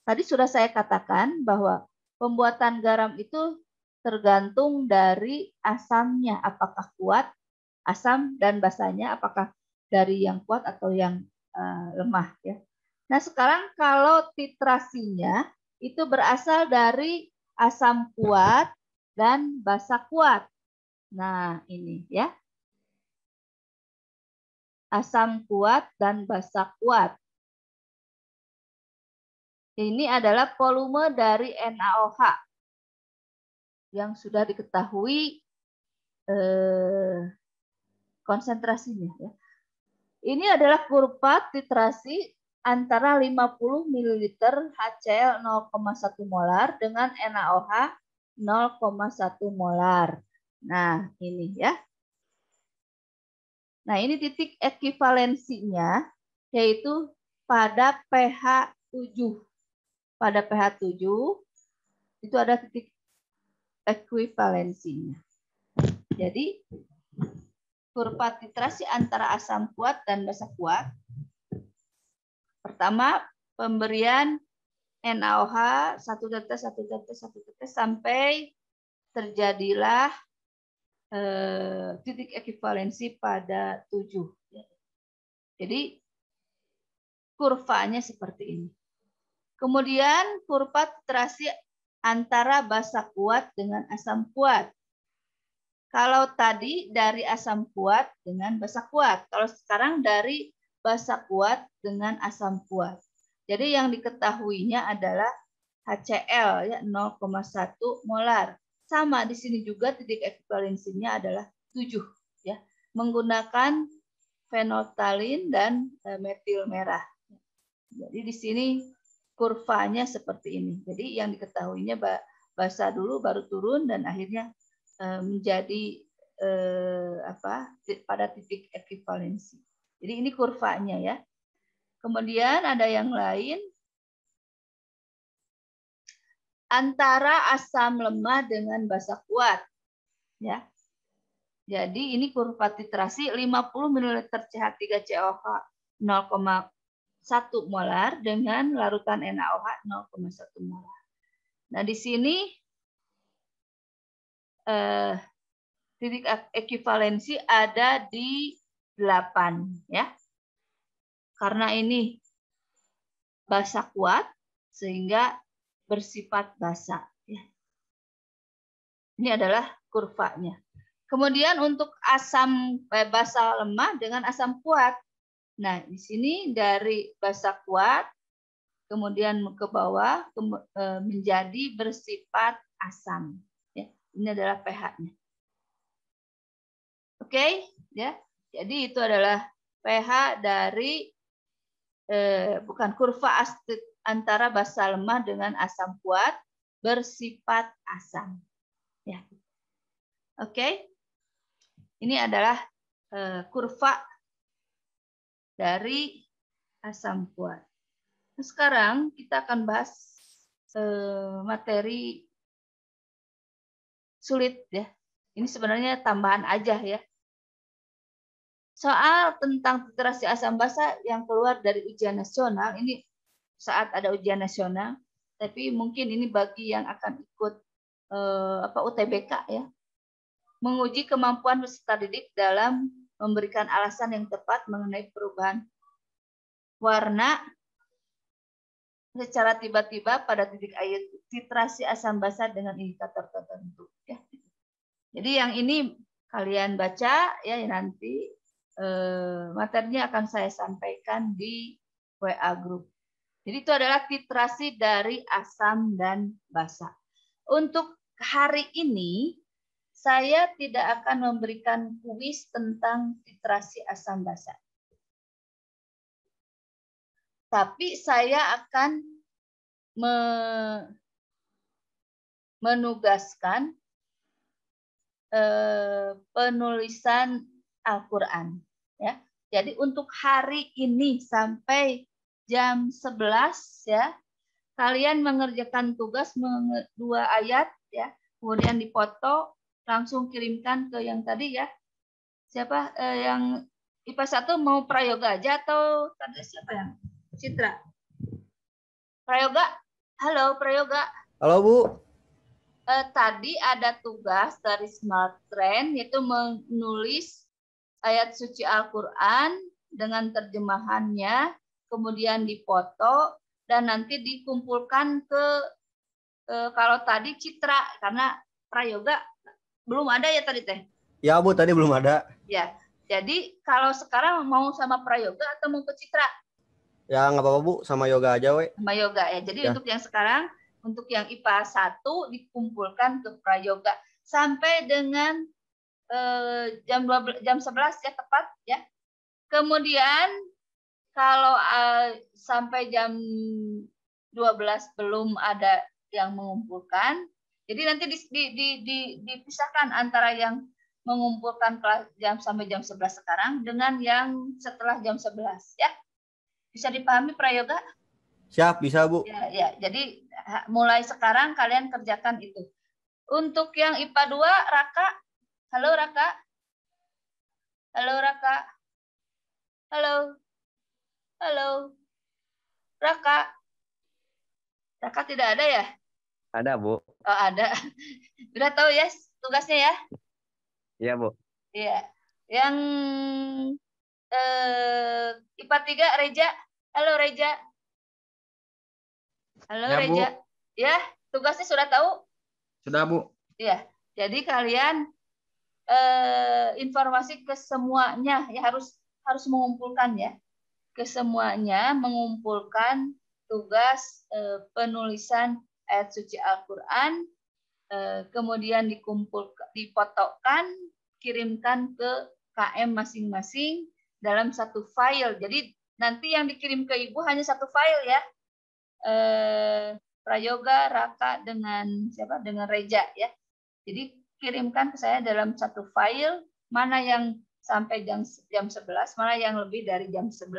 A: Tadi sudah saya katakan bahwa pembuatan garam itu tergantung dari asamnya, apakah kuat, asam dan basanya apakah dari yang kuat atau yang lemah. Ya. Nah, sekarang kalau titrasinya itu berasal dari asam kuat dan basa kuat. Nah, ini ya. Asam kuat dan basa kuat. Ini adalah volume dari NaOH yang sudah diketahui konsentrasinya. Ya. Ini adalah kurva titrasi antara 50 ml HCl 0,1 molar dengan NaOH 0,1 molar. Nah, ini ya. Nah, ini titik ekuivalensinya, yaitu pada pH 7. Pada pH 7, itu ada titik ekuivalensinya. Jadi, kurva titrasi antara asam kuat dan basa kuat. Pertama, pemberian NaOH, satu tetes, sampai terjadilah titik ekuivalensi pada 7. Jadi kurvanya seperti ini. Kemudian kurva titrasi antara basa kuat dengan asam kuat. Kalau tadi dari asam kuat dengan basa kuat, kalau sekarang dari basa kuat dengan asam kuat. Jadi yang diketahuinya adalah HCl ya 0,1 molar. Sama di sini juga titik ekuivalensinya adalah 7 ya. Menggunakan fenolftalin dan metil merah. Jadi di sini kurvanya seperti ini. Jadi yang diketahuinya basa dulu baru turun dan akhirnya menjadi pada titik ekivalensi. Jadi ini kurvanya ya. Kemudian ada yang lain, antara asam lemah dengan basa kuat ya. Jadi ini kurva titrasi 50 ml CH3COH 0,1 molar dengan larutan NaOH 0,1 molar. Nah, di sini titik ekivalensi ada di 8 ya. Karena ini basa kuat sehingga bersifat basa ya. Ini adalah kurvanya. Kemudian untuk asam basa lemah dengan asam kuat. Nah, di sini dari basa kuat kemudian ke bawah menjadi bersifat asam ya. Ini adalah pH-nya. Oke, ya. Jadi itu adalah pH dari bukan kurva antara basa lemah dengan asam kuat bersifat asam. Ya. Oke. Ini adalah kurva dari asam kuat. Nah, sekarang kita akan bahas materi sulit ya. Ini sebenarnya tambahan aja ya. Soal tentang titrasi asam basa yang keluar dari ujian nasional, ini saat ada ujian nasional, tapi mungkin ini bagi yang akan ikut UTBK ya. Menguji kemampuan peserta didik dalam memberikan alasan yang tepat mengenai perubahan warna secara tiba-tiba pada titik air titrasi asam basa dengan indikator tertentu. Ya. Jadi yang ini kalian baca ya nanti materinya akan saya sampaikan di WA group. Jadi itu adalah titrasi dari asam dan basa. Untuk hari ini saya tidak akan memberikan kuis tentang titrasi asam basa. Tapi saya akan menugaskan penulisan Al-Quran. Ya. Jadi untuk hari ini sampai jam 11 ya, kalian mengerjakan tugas 2 ayat ya, kemudian dipoto, langsung kirimkan ke yang tadi ya. Siapa yang IPA 1 mau prayoga aja atau tadi siapa yang? Citra. Prayoga? Halo Prayoga.
J: Halo Bu.
A: Tadi ada tugas dari Smart Trend yaitu menulis ayat suci Al-Quran dengan terjemahannya, kemudian dipoto dan nanti dikumpulkan ke kalau tadi Citra karena prayoga belum ada ya tadi teh?
J: Ya Bu, tadi belum ada.
A: Ya, jadi kalau sekarang mau sama prayoga atau mau ke Citra?
J: Ya nggak apa-apa Bu, sama yoga aja we.
A: Sama yoga ya. Jadi untuk yang sekarang, untuk yang IPA 1 dikumpulkan ke prayoga sampai dengan jam 11 ya tepat ya. Kemudian kalau sampai jam 12 belum ada yang mengumpulkan, jadi nanti dipisahkan antara yang mengumpulkan jam sampai jam 11 sekarang dengan yang setelah jam 11 ya. Bisa dipahami prayoga?
J: Siap, bisa Bu.
A: Ya, jadi mulai sekarang kalian kerjakan itu. Untuk yang IPA 2, Raka. Halo Raka. Halo Raka. Halo. Halo. Raka. Raka tidak ada ya?
B: Ada Bu.
A: Oh ada. Sudah tahu ya tugasnya ya?
B: Iya Bu.
A: Iya. Yang IPA 3 Reja. Halo Reja. Halo
H: Ya,
A: Reja.
H: Bu.
A: Ya, tugasnya sudah tahu?
H: Sudah Bu.
A: Iya. Jadi kalian informasi ke semuanya ya harus mengumpulkan ya. Ke semuanya mengumpulkan tugas penulisan ayat suci Al-Qur'an, kemudian dipotokkan, kirimkan ke KM masing-masing dalam satu file. Jadi nanti yang dikirim ke Ibu hanya satu file ya. Prayoga, Raka dengan siapa? Dengan Reja ya. Jadi kirimkan ke saya dalam satu file mana yang sampai jam 11, mana yang lebih dari jam 11.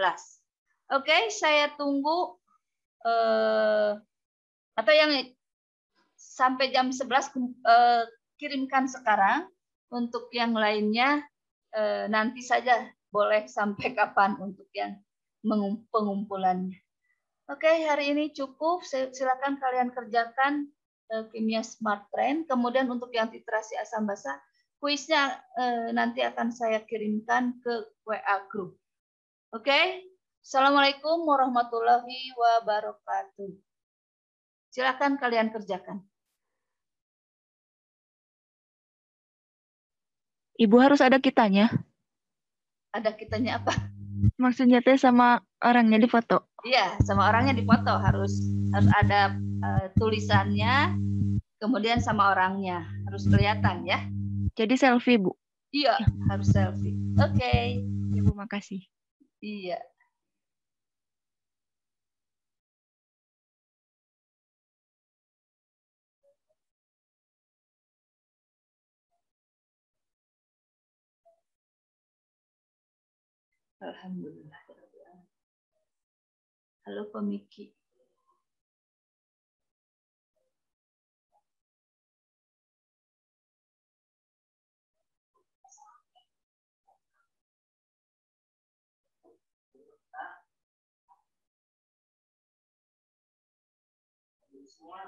A: Oke, saya tunggu atau yang sampai jam 11 kirimkan sekarang. Untuk yang lainnya nanti saja, boleh sampai kapan untuk yang pengumpulannya. Oke, hari ini cukup. Silakan kalian kerjakan kimia smart train. Kemudian untuk yang titrasi asam basa, kuisnya nanti akan saya kirimkan ke WA group. Oke? Assalamualaikum warahmatullahi wabarakatuh. Silakan kalian kerjakan.
I: Ibu harus ada kitanya.
A: Ada kitanya apa?
I: Maksudnya teh sama orangnya di foto.
A: Iya, sama orangnya dipoto. Harus ada tulisannya, kemudian sama orangnya. Harus kelihatan ya.
I: Jadi selfie, Bu.
A: Iya, harus selfie. Oke.
I: Ibu makasih.
A: Iya. Alhamdulillah. Halo Pak Miki. Semua